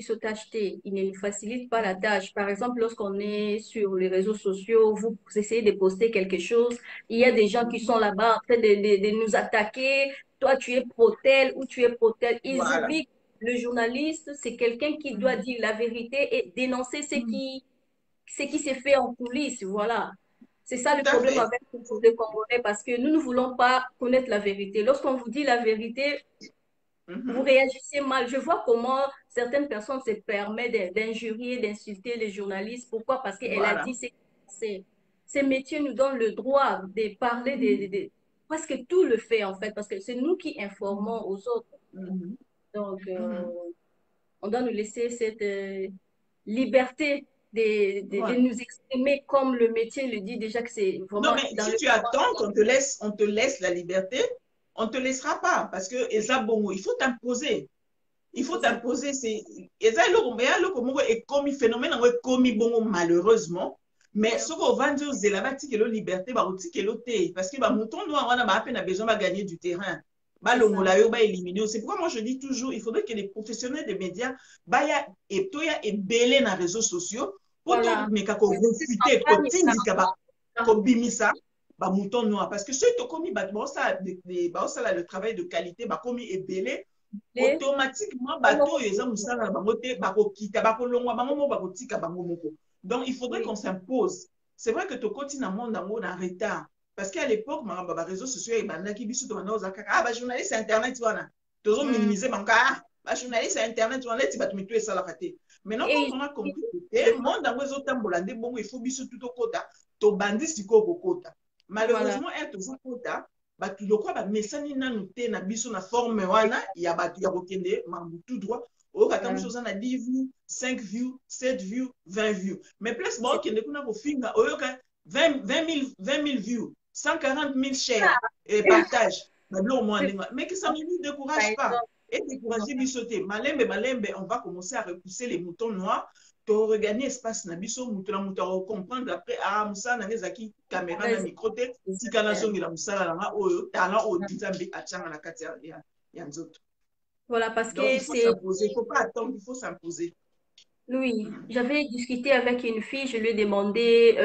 Speaker 1: il ne nous facilite pas la tâche. Par exemple, lorsqu'on est sur les réseaux sociaux, vous essayez de poster quelque chose, il y a des gens qui sont là-bas en train de nous attaquer. Toi, tu es pro-tel ou tu es pro-tel. Ils oublient que le journaliste, c'est quelqu'un qui doit dire la vérité et dénoncer ce qui s'est fait en coulisses. Voilà. C'est ça le problème avec les Congolais parce que nous ne voulons pas connaître la vérité. Lorsqu'on vous dit la vérité, vous réagissez mal. Je vois comment certaines personnes se permettent d'injurier, d'insulter les journalistes. Pourquoi? Parce qu'elle a dit ces métiers nous donnent le droit de parler de presque tout le fait en fait, parce que c'est nous qui informons aux autres. Donc, on doit nous laisser cette liberté de nous exprimer comme le métier le dit déjà que c'est vraiment...
Speaker 2: Non, mais si tu attends qu'on te laisse la liberté, on ne te laissera pas parce que il faut t'imposer. Il faut t'imposer. Et comme phénomène, comme malheureusement. Mais ce qu'on va dire, c'est la liberté, parce que mouton noir, on a besoin de gagner du terrain. C'est pourquoi moi je dis toujours, il faudrait que les professionnels des médias et belé dans les réseaux sociaux pour mouton noir parce que ceux qui ont commis le travail de qualité commis et belé automatiquement donc il faudrait qu'on s'impose. C'est vrai que tu continues à monde en retard. Parce qu'à l'époque, les réseaux sociaux, journaliste internet, tu as minimisé mon cas. Journaliste internet, tu as ça la raté. Maintenant, quand on a compris que le monde dans les autres il faut biso tout au quota, to bandi siko au quota.
Speaker 1: Voilà.
Speaker 2: malheureusement elle toza kota bato lokwa bamesani nanu te na biso na forme wana ya bato ya kokende mambu tout droit oyokata moso oza na 10 vues 5 vues 7 vues 20 vues mais place baokende kuna kofinga oyoka 20 000 vues 140 000 shares et partage babiloko mwa ndenge mais que ça ne nous décourage pas et décourager biso te malembe malembe on va commencer à repousser les moutons noirs regagner espace na biso mutu na mutu comprendre après mosala nanga ezalaki caméra na micro te tika nazongela mosala nanga oyo talent oyo nzambe atianga na kati ya nzoto.
Speaker 1: Voilà, parce
Speaker 2: Donc
Speaker 1: que
Speaker 2: il faut
Speaker 1: c'est...
Speaker 2: s'imposer, il ne faut pas attendre, il faut s'imposer.
Speaker 1: Oui, j'avais discuté avec une fille, je lui ai demandé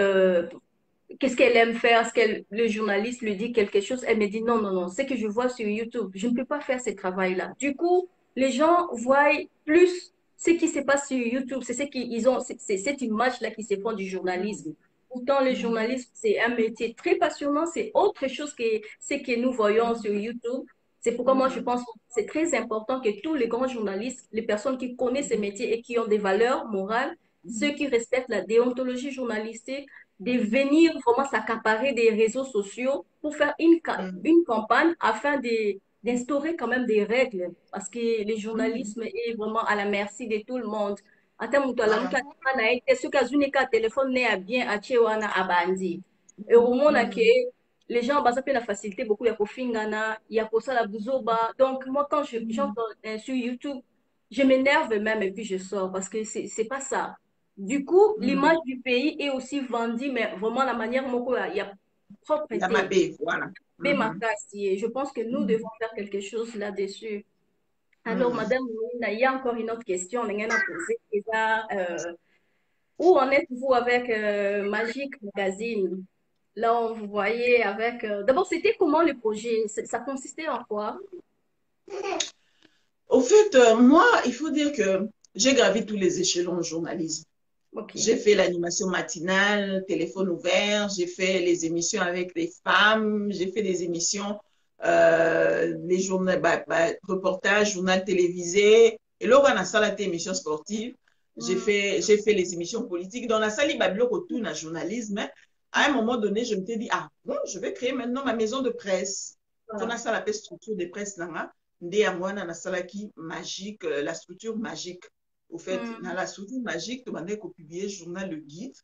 Speaker 1: qu'est-ce qu'elle aime faire, est-ce que le journaliste lui dit quelque chose. Elle me dit non, non, non, c'est que je vois sur YouTube, je ne peux pas faire ce travail-là. Du coup, les gens voient plus ce qui se passe sur YouTube, c'est ce qu'ils ont, c'est cette image-là qui se font du journalisme. Pourtant, le journalisme, c'est un métier très passionnant, c'est autre chose que ce que nous voyons sur YouTube. C'est pourquoi moi, je pense que c'est très important que tous les grands journalistes, les personnes qui connaissent ce métier et qui ont des valeurs morales, ceux qui respectent la déontologie journalistique, de venir vraiment s'accaparer des réseaux sociaux pour faire une campagne afin d'instaurer quand même des règles. Parce que le journalisme est vraiment à la merci de tout le monde. Ata mutu
Speaker 2: Voilà.
Speaker 1: alamuka na ete soki azuni ka telefone ne ya bien atie wana abandi. Et au monde que les gens baza pe la facilité beaucoup ya kofingana, ya kosala buzoba. Donc moi quand j'entre sur YouTube, je m'énerve même et puis je sors parce que c'est pas ça. Du coup, l'image du pays est aussi vendue, mais vraiment la manière dont il y a
Speaker 2: La
Speaker 1: propreté.
Speaker 2: mabé, voilà.
Speaker 1: Et je pense que nous devons faire quelque chose là-dessus. Alors, Madame Mouna, il y a encore une autre question on a posée. Où en êtes-vous avec Magic Magazine? Là, on vous voyait avec... D'abord, c'était comment le projet? Ça consistait en quoi?
Speaker 2: Au fait, moi, il faut dire que j'ai gravi tous les échelons au journalisme.
Speaker 1: Ok.
Speaker 2: J'ai fait l'animation matinale, téléphone ouvert, j'ai fait les émissions avec les femmes, j'ai fait des émissions, les journaux, reportages, journal télévisé. Et là, on a salle émissions sportives. J'ai fait les émissions politiques. Dans la salle, il y a tout le journalisme. À un moment donné, je me suis dit, ah bon, je vais créer maintenant ma maison de presse. On a ça la structure de presse là. Ndé à moi, on a ça qui magique, la structure magique. Au fait, dans la structure magique, tu m'as publié le journal Le Guide,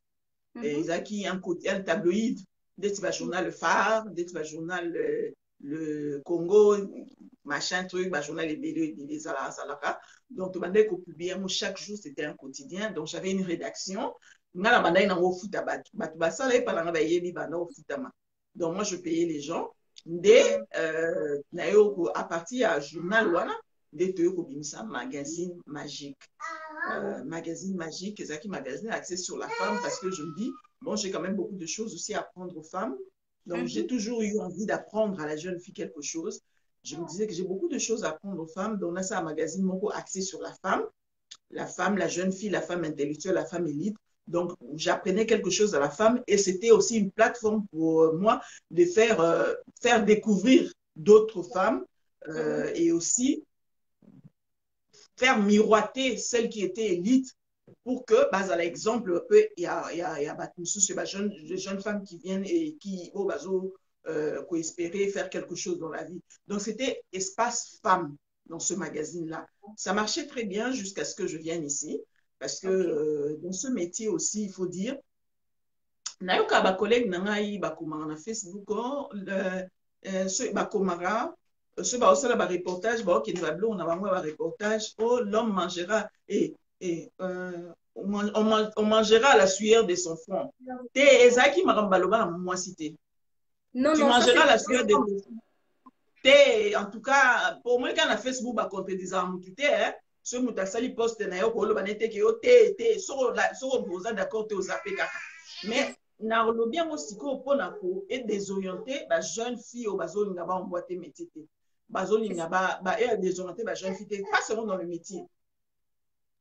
Speaker 2: et il y a un tabloïd, dès que journal Le Phare, dès que journal le Congo, machin truc, journal les Alaka. Donc, tu m'as publié chaque jour, c'était un quotidien. Donc, j'avais une rédaction. Donc, moi, je payais les gens. Dès, à partir du journal, dès que un magazine magique. Magazine magique, Zaki magazine axé sur la femme parce que je me dis, bon, j'ai quand même beaucoup de choses aussi à apprendre aux femmes. Donc, j'ai toujours eu envie d'apprendre à la jeune fille quelque chose. Je me disais que j'ai beaucoup de choses à apprendre aux femmes. Donc, on a ça un magazine axé sur la femme, la jeune fille, la femme intellectuelle, la femme élite. Donc, j'apprenais quelque chose à la femme et c'était aussi une plateforme pour moi de faire découvrir d'autres femmes et aussi faire miroiter celles qui étaient élites pour que, à l'exemple, il y a des jeunes femmes qui viennent et qui espérer faire quelque chose dans la vie. Donc, c'était espace femmes dans ce magazine-là. Ça marchait très bien jusqu'à ce que je vienne ici. Parce que dans ce métier aussi, il faut dire, nayoka ba collègue nangai ba komanga na Facebook ce ba komara ce ba osala ba reportage ba okende ba blog na bango ba reportage l'homme mangera on mangera à la sueur de son front. Te ezaki makambo baloba na moi cité.
Speaker 1: Non,
Speaker 2: Tu
Speaker 1: non, ça
Speaker 2: mangeras
Speaker 1: c'est...
Speaker 2: à la sueur de ton front. Te en tout cas pour moi quand na Facebook ba contredisant mutu te ce mutu asali poste na yo ko loba nete ke yo te soko boza d'accord te ozape kaka. Mais na olobi yango sikoyo mpona ko e désorienter ba jeune fille au bazolinga ba emboîter métier te. Bazolinga ba désorienter ba jeune fille te, pas seulement dans le métier.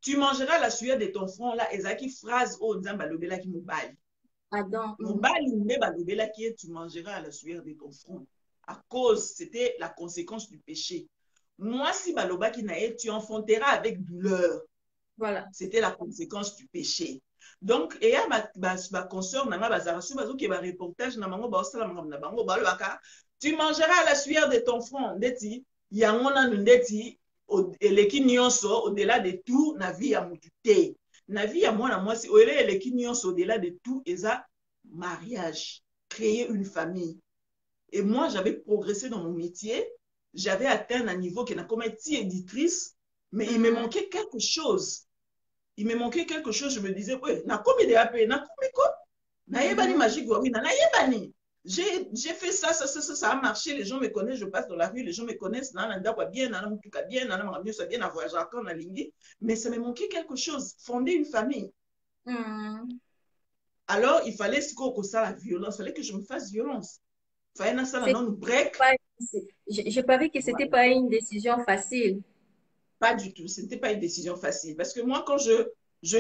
Speaker 2: Tu mangeras la sueur de ton front là, ezaki phrase o nzamba lobela ki mobali.
Speaker 1: Adam.
Speaker 2: Mobali nde balobela ki tu mangeras la sueur de ton front. À cause, c'était la conséquence du péché. Moi, si balobaki na tu enfanteras avec douleur.
Speaker 1: Voilà.
Speaker 2: C'était la conséquence du péché. Donc, et ya ma consoeur nanga bazarasu bazoki ba reportage na bango ba osala na bango ba lobaka tu mangeras à la sueur de ton front ndeti yango na ndeti eleki nyonso au-delà de tout na vie ya mutu te na vie ya mwana mwasi oyele eleki nyonso au-delà de tout eza mariage créer une famille et moi j'avais progressé dans mon métier j'avais atteint un niveau qui n'a comme été éditrice mais il me manquait quelque chose. Il me manquait quelque chose, je me disais, ouais, na combien de AP, na combien quoi? Na yebani magique, oui, na yebani. J'ai fait ça, ça a marché, les gens me connaissent, je passe dans la rue, les gens me connaissent, na nanda quoi bien, na mutuka bien, na mamie ça bien, na voyage encore, na lingi. Mais ça me manquait quelque chose, fonder une famille. Alors, il fallait que ça la violence, il fallait que je me fasse violence. Il fallait que ça nous break.
Speaker 1: Je parie que c'était pas une décision facile.
Speaker 2: Pas du tout, ce n'était pas une décision facile. Parce que moi, quand en fait, je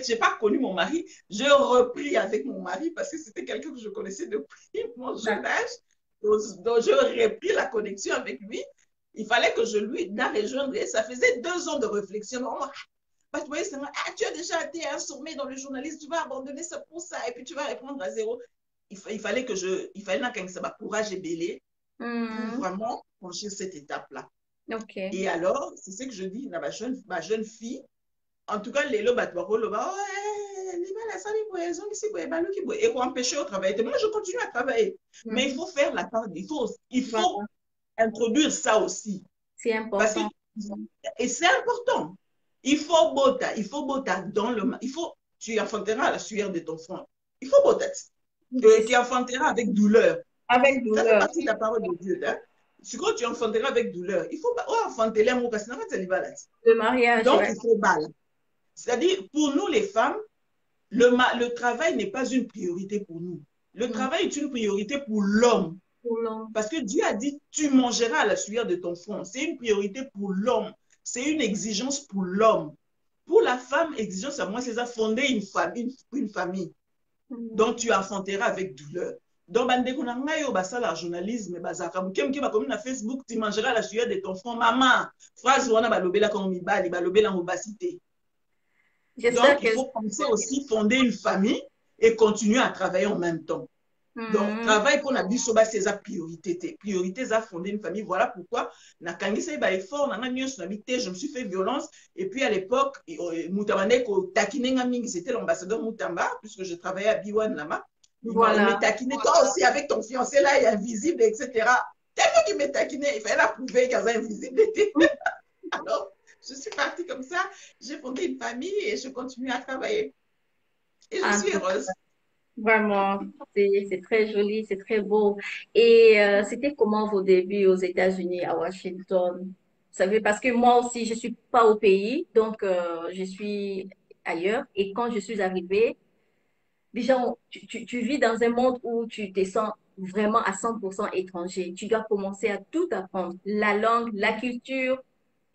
Speaker 2: n'ai pas connu mon mari, je repris avec mon mari parce que c'était quelqu'un que je connaissais depuis mon jeune âge. Donc, je repris la connexion avec lui. Il fallait que je lui rejoindre. Et ça faisait 2 ans de réflexion. Parce que tu as déjà été informé dans le journalisme, tu vas abandonner ça pour ça et puis tu vas répondre à zéro. Il fallait que il fallait que ça m'a courage et belé pour vraiment franchir cette étape-là.
Speaker 1: Okay.
Speaker 2: Et alors, c'est ce que je dis à ma jeune fille. En tout cas, les lots, et pour empêcher au travail. Moi, je continue à travailler. Mais il faut faire la part. Il faut introduire ça aussi.
Speaker 1: C'est important.
Speaker 2: Et c'est important. Il faut bota dans le. Tu enfanteras à la sueur de ton front. Il faut bota. Tu enfanteras avec douleur.
Speaker 1: Avec douleur.
Speaker 2: Ça fait partie de la parole de Dieu. Hein? Quand tu enfanteras avec douleur, il faut pas enfanter les mots parce que
Speaker 1: le mariage.
Speaker 2: Donc, il faut balle. C'est-à-dire, pour nous, les femmes, le travail n'est pas une priorité pour nous. Le travail est une priorité pour l'homme. Parce que Dieu a dit, tu mangeras à la sueur de ton front. C'est une priorité pour l'homme. C'est une exigence pour l'homme. Pour la femme, exigence à moi, c'est ça, fonder une famille. Donc, tu enfanteras avec douleur. Donc, bandeko na ngai yo basala journalisme bazaka muke ba comme na Facebook tu mangeras la sueur de ton front maman phrase wana balobela comme mibali balobela mobasité. Donc il faut penser aussi fonder une famille et continuer à travailler en même temps. Donc travail pour na biso ba c'est sa priorité za fonder une famille. Voilà pourquoi na kangisa ba effort na nyonso na bité je me suis fait violence et puis à l'époque Mutabande ko takinenga mingi c'était l'ambassadeur Mutamba puisque je travaillais à Biwan là-bas.
Speaker 1: Voilà.
Speaker 2: Il m'a taquiné, toi aussi avec ton fiancé là, il est invisible, etc. Tellement qu'il m'a taquiné, il fallait la prouver qu'il y avait invisibilité. Alors, je suis partie comme ça, j'ai fondé une famille et je continue à travailler. Et je suis heureuse.
Speaker 1: Vraiment, c'est très joli, c'est très beau. Et c'était comment vos débuts aux États-Unis, à Washington? Vous savez, parce que moi aussi, je suis pas au pays, donc je suis ailleurs. Et quand je suis arrivée, déjà, tu vis dans un monde où tu te sens vraiment à 100% étranger. Tu dois commencer à tout apprendre. La langue, la culture.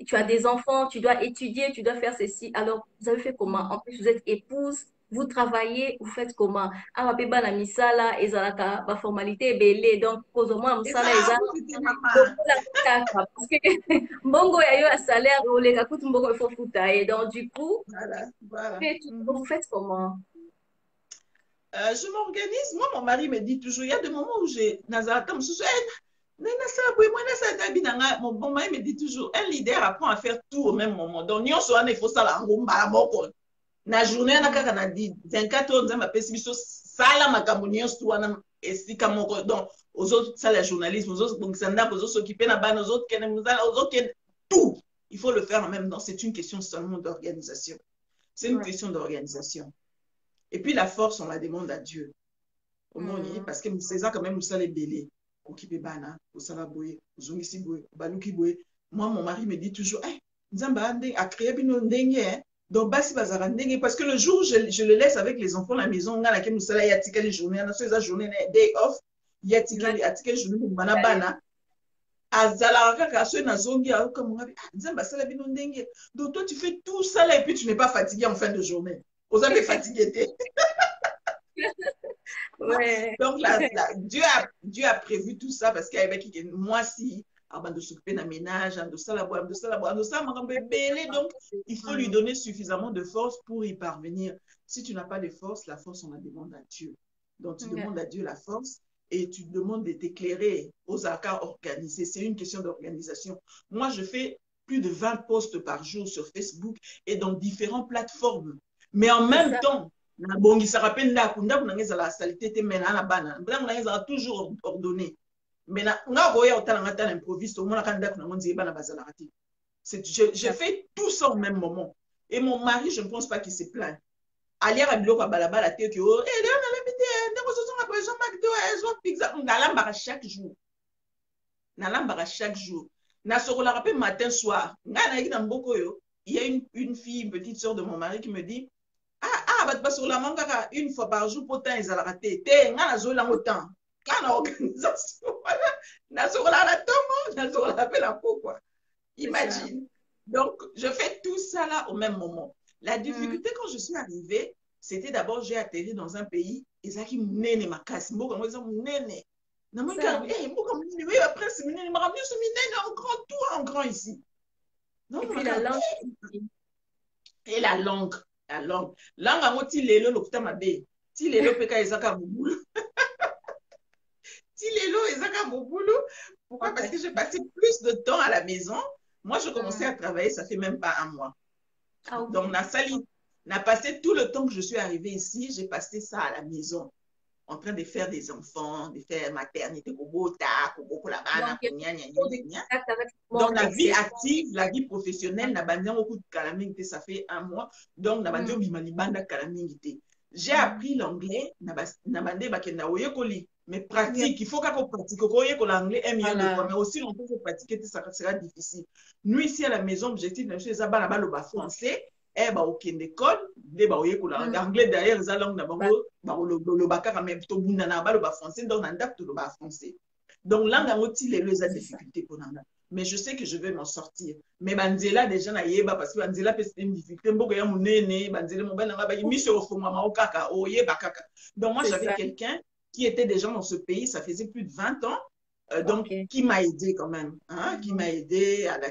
Speaker 1: Tu as des enfants, tu dois étudier, tu dois faire ceci. Alors, vous avez fait comment? En plus, vous êtes épouse, vous travaillez, vous faites comment? Ah, ma bébé, la misala, ezalaka, ma formalité est belle. Donc, pose moi, misala, parce que, mbongo ya yo, a salaire, ou les gars, mbongo, il faut foutre. Et donc, du coup,
Speaker 2: voilà.
Speaker 1: vous faites comment?
Speaker 2: Je m'organise. Moi, mon mari me dit toujours, il y a des moments où j'ai mon mari me dit toujours, un leader apprend à faire tout au même moment. Donc, il faut ça la rumba na journée na kaka na dit 24 heures nzamba pesi biso sala makambo nyonso wana esika moko. Donc, aux autres ça la journalisme, aux autres bongisa ndako, aux autres s'occuper na bana, aux autres kene muzala, aux autres kene tout. Il faut le faire en même temps. C'est une question seulement d'organisation. C'est une question d'organisation. Et puis la force, on la demande à Dieu. Parce que c'est ça quand même, ça les bélés. Moi, mon mari me dit toujours, Nzamba a créé une ndenge. Donc, parce que le jour où je le laisse avec les enfants à la maison, on a laquelle nous y a les journées, on a la journée day off, il y a les journées de manabana. Donc, toi, tu fais tout ça là et puis tu n'es pas fatigué en fin de journée. Vous avez fatigué.
Speaker 1: Ouais.
Speaker 2: Donc, Dieu a prévu tout ça parce qu'avec moi, si de s'occuper d'un ménage, de ça, donc il faut lui donner suffisamment de force pour y parvenir. Si tu n'as pas de force, la force, on la demande à Dieu. Donc, tu demandes à Dieu la force et tu demandes de t'éclairer aux accords organisés. C'est une question d'organisation. Moi, je fais plus de 20 posts par jour sur Facebook et dans différentes plateformes. Mais en même temps, toujours ordonné. Mais j'ai fait tout ça au même moment. Et mon mari, je ne pense pas qu'il se plaint. Alière à biloko balabala te que oh eh on a limité ndeko so songa pression McDo ezo pizza nalambaka chaque jour. Nalambaka chaque jour. Na sokola rappel matin soir. Ngana yiki na mboko yo, il y a une fille, une petite sœur de mon mari qui me dit bah sur la manga une fois par jour pour temps ils allaient rater. Te ngana zo la autant. Kana organisation. Na sokola la tomo, na sokola rappel la quoi. Imagine. Donc je fais tout ça là au même moment. La difficulté quand je suis arrivée, c'était d'abord, j'ai atterri dans un pays, et ça qui m'nene ma casse, moi comme ça m'nene. Na moi quand moi comme m'nene, oui après c'est m'nene, m'a ramené ce m'nene en grand tout en grand ici.
Speaker 1: Non, et puis la langue.
Speaker 2: Et la langue. Langue à moi ti lelo lokuta mabe. Ti lelo peka ezaka bubulu. Ti lelo ezaka bubulu. Pourquoi? Parce que j'ai passé plus de temps à la maison. Moi, je commençais à travailler, ça fait même pas un mois. Donc, n'a passé tout le temps que je suis arrivée ici, j'ai passé ça à la maison, en train de faire des enfants, de faire maternité, donc la vie active, la vie professionnelle, ça fait un mois, donc j'ai appris l'anglais, mais pratique, il faut qu'on pratique, l'anglais un million de fois, mais aussi longtemps que pratiquer, ça sera difficile. Nous, ici à la maison, l'objectif, c'est de français, ok, l'école, l'anglais d'ailleurs, c'est la langue, français, donc français. Donc, langue, les difficultés pour nous. Mais je sais que je vais m'en sortir. Mais Banzela, déjà, parce que Banzela, c'est une difficulté. Donc, moi, j'avais quelqu'un qui était déjà dans ce pays, ça faisait plus de 20 ans, donc qui m'a aidé quand même, hein, qui m'a aidé à la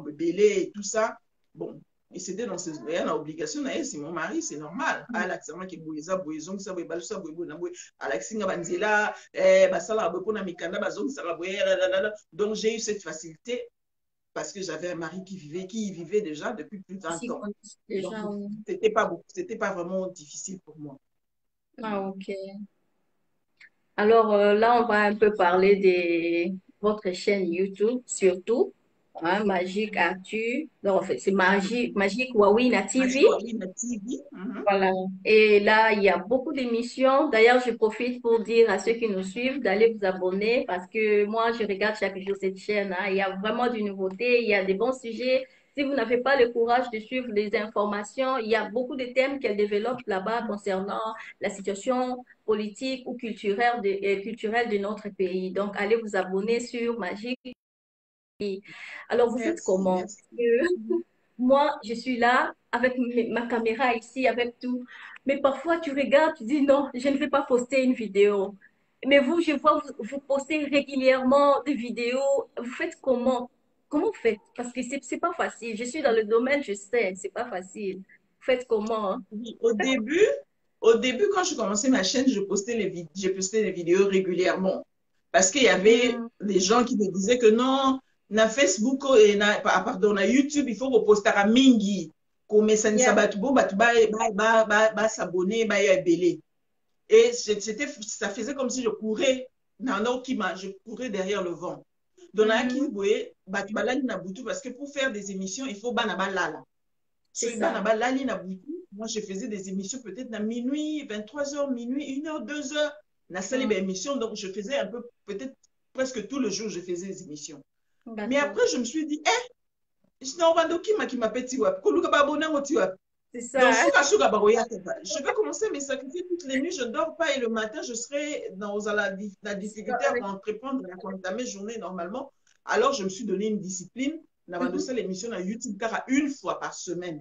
Speaker 2: bébé et tout ça. Bon, et c'était dans ses obligations, c'est mon mari, c'est normal. À l'accent qui boueza, bouezon, ça boueza, ça boueza, à l'accent banzela, basala bopona mikanda bazong ça donc j'ai eu cette facilité parce que j'avais un mari qui vivait déjà depuis plus de 20 ans. C'était pas vraiment difficile pour moi.
Speaker 1: Ah, ok. Alors là, on va un peu parler de votre chaîne YouTube, surtout, hein, Magique Actu. Donc, en fait, c'est Magique Wawina TV. Voilà. Et là, il y a beaucoup d'émissions. D'ailleurs, je profite pour dire à ceux qui nous suivent d'aller vous abonner parce que moi, je regarde chaque jour cette chaîne, hein. Il y a vraiment du nouveauté, il y a des bons sujets. Si vous n'avez pas le courage de suivre les informations, il y a beaucoup de thèmes qu'elle développe là-bas concernant la situation politique ou culturelle de notre pays. Donc, allez vous abonner sur Magique. Alors, vous faites comment? Moi, je suis là avec ma caméra ici, avec tout. Mais parfois, tu regardes, tu dis non, je ne vais pas poster une vidéo. Mais vous, je vois, vous postez régulièrement des vidéos. Vous faites comment? Comment vous faites? Parce que c'est pas facile. Je suis dans le domaine, je sais, c'est pas facile. Vous faites comment? Hein?
Speaker 2: Oui, au début, quand je commençais ma chaîne, je postais des vidéos régulièrement. Parce qu'il y avait des gens qui me disaient que non, na Facebook et pardon, na YouTube, il faut que poster à mingi. Comme ça ne s'abonner, et ça faisait comme si je courais, je courais derrière le vent. Donc, parce que pour faire des émissions, il faut banabalala. Moi, je faisais des émissions peut-être à minuit, 23h, minuit, 1h, 2h. Na salle émission, donc je faisais un peu, peut-être presque tout le jour, je faisais des émissions. Mais après, je me suis dit, je vais commencer à me sacrifier toutes les nuits, je ne dors pas et le matin, je serai dans la difficulté à entreprendre, à entamer journée normalement. Alors, je me suis donné une discipline. L'émission à YouTube une fois par semaine.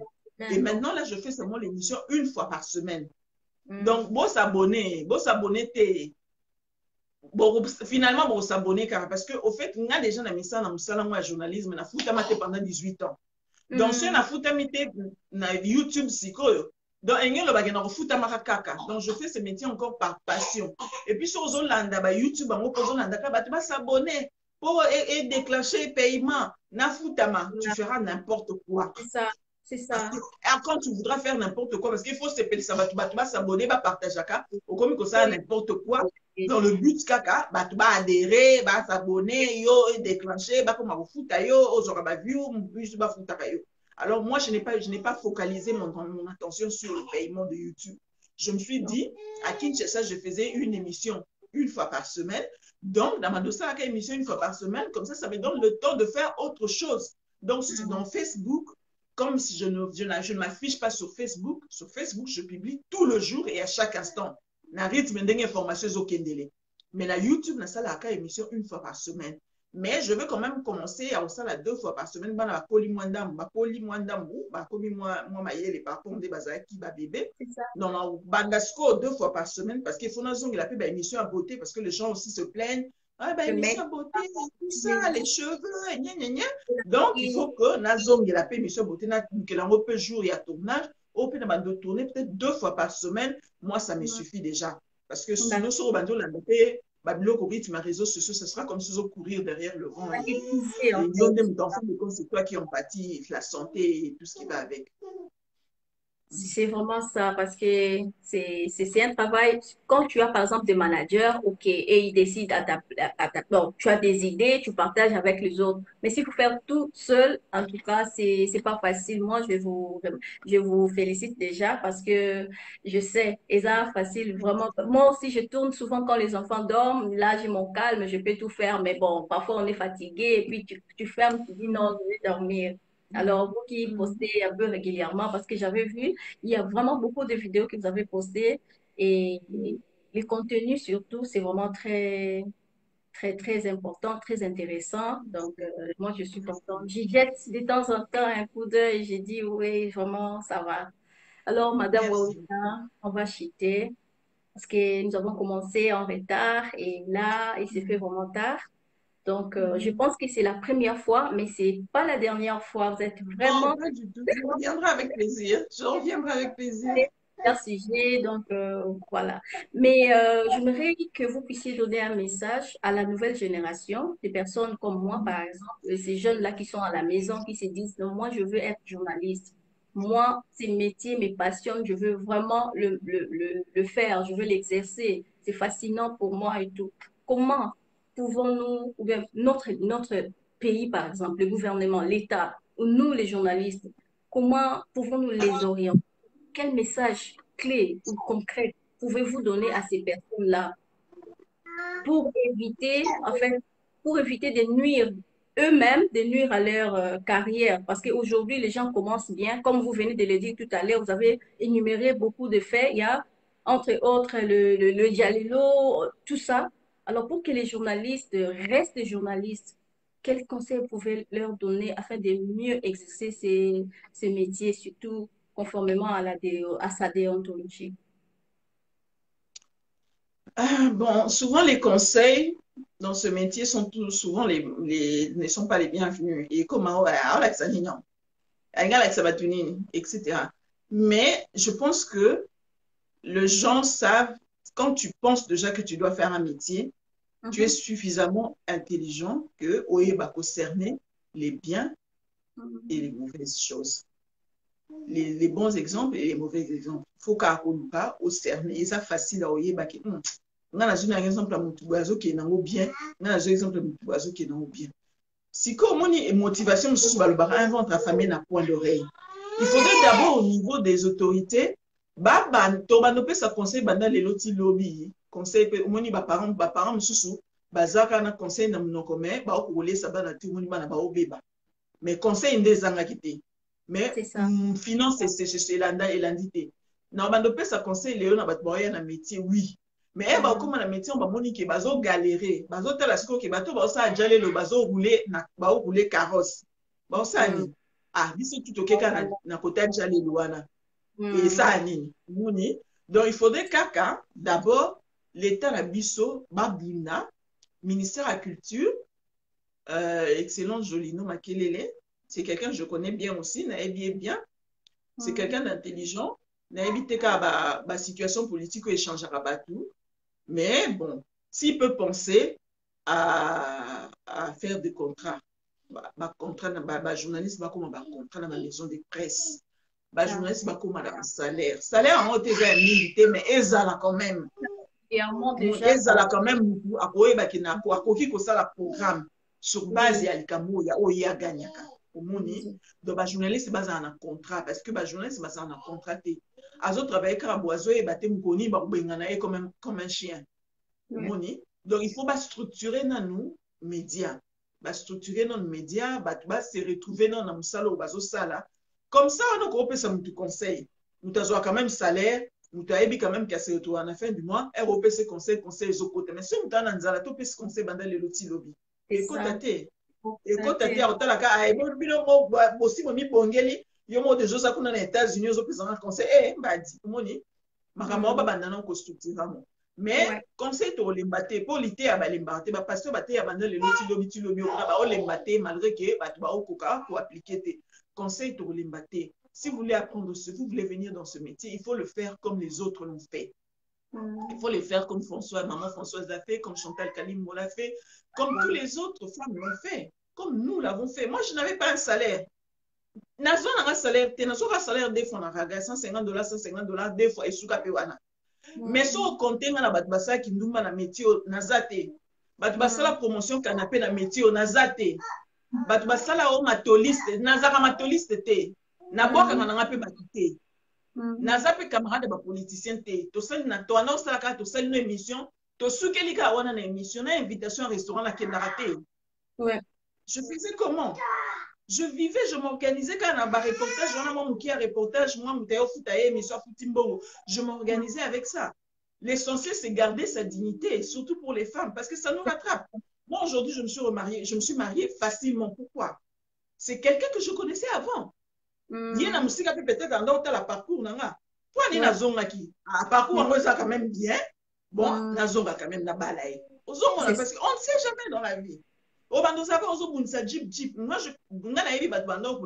Speaker 2: Et maintenant, là, je fais seulement l'émission une fois par semaine. Donc, beau s'abonner, bon, finalement, bon, s'abonner parce que, au fait, il y a des gens qui ont mis dans le journalisme, na foutu pendant 18 ans. Donc, si on a foutu na YouTube, c'est quoi? Donc, il y a des foutu kaka. Donc, je fais ce métier encore par passion. Et puis, sur YouTube, on va s'abonner et déclencher paiement. Na foutama, tu feras n'importe quoi.
Speaker 1: C'est ça, c'est ça.
Speaker 2: Quand tu voudras faire n'importe quoi, parce qu'il faut s'abonner, partager, au comme ça, n'importe quoi. Dans le but, kaka, tu vas adhérer, s'abonner, yo, déclencher, comme au foot, yo, aux aura view, tu vas foutre yo. Alors, moi, je n'ai pas focalisé mon attention sur le paiement de YouTube. Je me suis dit, à Kinshasa, je faisais une émission une fois par semaine. Donc, dans ma dossier, émission une fois par semaine, comme ça me donne le temps de faire autre chose. Donc, dans Facebook, comme si je ne m'affiche pas sur Facebook, je publie tout le jour et à chaque instant. Na rythme d'information au Kendele. Mais la YouTube, na sala aka émission une fois par semaine. Mais je veux quand même commencer à ça la 2 fois par semaine. Bana ba poli mwandam, ba komi moi mayele par contre des bazaki ba bébé. Donc bandasko 2 fois par semaine parce qu'il faut nous zong la ba émission à beauté parce que les gens aussi se plaignent. Ah ben émission à beauté, tout ça, les cheveux, gna gna gna. Donc il faut que na zong la émission à beauté na que la peut jour et à tournage. Au peut de tourner peut-être 2 fois par semaine, moi ça me suffit déjà parce que sinon sur bando la beauté Babylone, rythme, réseaux sociaux, ce sera comme si on courir derrière le vent. C'est toi qui en pâtit, la santé et tout ce qui va avec.
Speaker 1: C'est vraiment ça, parce que c'est un travail. Quand tu as, par exemple, des managers, OK, et ils décident bon, tu as des idées, tu partages avec les autres. Mais s'il faut faire tout seul, en tout cas, c'est pas facile. Moi, je vous félicite déjà parce que je sais, et ça, facile, vraiment. Moi aussi, je tourne souvent quand les enfants dorment. Là, j'ai mon calme, je peux tout faire. Mais bon, parfois, on est fatigué et puis tu fermes, tu dis non, je vais dormir. Alors, vous qui postez un peu régulièrement, parce que j'avais vu, il y a vraiment beaucoup de vidéos que vous avez postées et les contenus surtout, c'est vraiment très, très, très important, très intéressant. Donc, moi, je suis contente. J'y jette de temps en temps un coup d'œil et j'ai dit, oui, vraiment, ça va. Alors, Madame
Speaker 2: Merci.
Speaker 1: Wawina, on va chuter parce que nous avons commencé en retard et là, il s'est fait vraiment tard. Donc, je pense que c'est la première fois, mais c'est pas la dernière fois. Vous êtes
Speaker 2: Non,
Speaker 1: vraiment
Speaker 2: pas du tout. Je reviendrai avec plaisir. Je reviendrai avec plaisir.
Speaker 1: un sujet, donc voilà. Mais j'aimerais que vous puissiez donner un message à la nouvelle génération, des personnes comme moi, par exemple, ces jeunes-là qui sont à la maison, qui se disent, non, moi, je veux être journaliste. Moi, ces métiers me passionnent, je veux vraiment le faire, je veux l'exercer. C'est fascinant pour moi et tout. Comment pouvons-nous, ou bien notre pays, par exemple, le gouvernement, l'État, ou nous, les journalistes, comment pouvons-nous les orienter? Quel message clé ou concret pouvez-vous donner à ces personnes-là pour éviter, en fait, pour éviter de nuire eux-mêmes, de nuire à leur carrière? Parce qu'aujourd'hui, les gens commencent bien. Comme vous venez de le dire tout à l'heure, vous avez énuméré beaucoup de faits. Il y a, entre autres, le Diallo, tout ça. Alors, pour que les journalistes restent journalistes, quels conseils vous pouvez leur donner afin de mieux exercer ces métiers, surtout conformément à à sa déontologie?
Speaker 2: Bon, souvent les conseils dans ce métier sont souvent ne sont pas les bienvenus. Et comme etc. Mais je pense que les gens savent, quand tu penses déjà que tu dois faire un métier, tu es suffisamment intelligent que va concerner les biens et les mauvaises choses. Les bons exemples et les mauvais exemples. Il faut qu'à pas au cerner. Et ça facile à oyer bah nga na un exemple à mutu boazo qui est nango bien nga na exemple à mutu boazo qui est nango bien si comme on y motivation mususu balobaka invente la famille na point d'oreille il faudrait d'abord au niveau des autorités to banopesa conseil banda lelo ti lobby conseil pe omoni ba parents mususu bazaka na conseil na monoko me ba okolesa bana ti omoni bana ba obeba mais conseil nde ezangaki te mais
Speaker 1: C'est ça.
Speaker 2: finance c'est elandi te na banopesa conseil lelo na bato baoya na métier oui mais eh comme na métier on bamoni ke bazo galérer bazo tala siko ke bato bazo sa jalelo bazo rouler carrosse bazo sa nini ah biso tout okeka na côté jalelo wana et ça nini moni donc il faudrait kaka d'abord l'État na biso, babuna, ministère de la Culture, excellent Jolino Makelele, c'est quelqu'un que je connais bien aussi, naebi bien, c'est quelqu'un d'intelligent, naebi teka ba situation politique ou échange à tout, mais bon, s'il peut penser à faire des contrats, journaliste va comme contrat dans la maison de presse, journaliste va comme un salaire en haut déjà milité, mais ezala quand même.
Speaker 1: Et en monde déjà.
Speaker 2: Ezala quand même à koki ko sala programme sur base ya likambo ya oya ganyaka. Omoni donc ba journaliste baza na contrat parce que ba journaliste baza na contrat te. Azo travailler ka boiseau et baté mukoni ba bengana e comme un chien. Omoni donc il faut ba structurer na nous médias. Ba structurer nos médias, ba se retrouver dans na musala ou bazo sala. Comme ça on ko pesa mutu conseil. Mutu azo quand même salaire. Mutu ayebi quand même qu'à se retrouver à la fin du mois, ROPC conseil aux côtés. Mais si mutu a nzala to pesi conseil banda le loti lobby. Ekotate. Ekotate a otalaka a bino bosi mo mi bongeli yo mo de josa kuna na États-Unis zo pesa na conseil mbadi. Moni makambo ba banda na ko structurer mo. Mais conseil to lembate pour lité a ba lembate ba pasteur ba te ya banda le loti lobby ba o lembate malgré que ba ba okoka pour appliquer te. Conseil to lembate. Si vous voulez apprendre si vous voulez venir dans ce métier, il faut le faire comme les autres l'ont fait. Il faut le faire comme maman Françoise l'a fait, comme Chantal Kalimbo l'a fait, comme tous les autres femmes l'ont fait, comme nous l'avons fait. Moi, je n'avais pas un salaire. Nazo na salaire, un salaire des fois na raga $150, des fois et souka pewana. Mais si on compte na batbasa qui ndumba na métier nazate, batbasa la promotion canapé na métier nazate, batbasa la o matoliste, nazaka matoliste te. Naboka ngana pe bakite. Naza pe camarade ba politicien te. To sali na to na sala ka to sali no émission, to sukeli ka wana na émission na invitation à restaurant la kendarate.
Speaker 1: Ouais.
Speaker 2: Je faisais comment? Je vivais, je m'organisais quand on a un reportage, on a mon qui a reportage, moi m'étais foutaye émission Foutimbo. Je m'organisais avec ça. L'essentiel c'est garder sa dignité, surtout pour les femmes parce que ça nous rattrape. Moi aujourd'hui, je me suis mariée facilement. Pourquoi? C'est quelqu'un que je connaissais avant. Bien na musika peut-être dans la parcours nanga. Toi ni na zonga ki. Parcours en ça quand même bien. Bon, na zonga quand même na balaye. Ozomona parce qu'on ne sait jamais dans la vie. Au bando ça va ozobunisa jeep. Moi je ngana yebi bat bando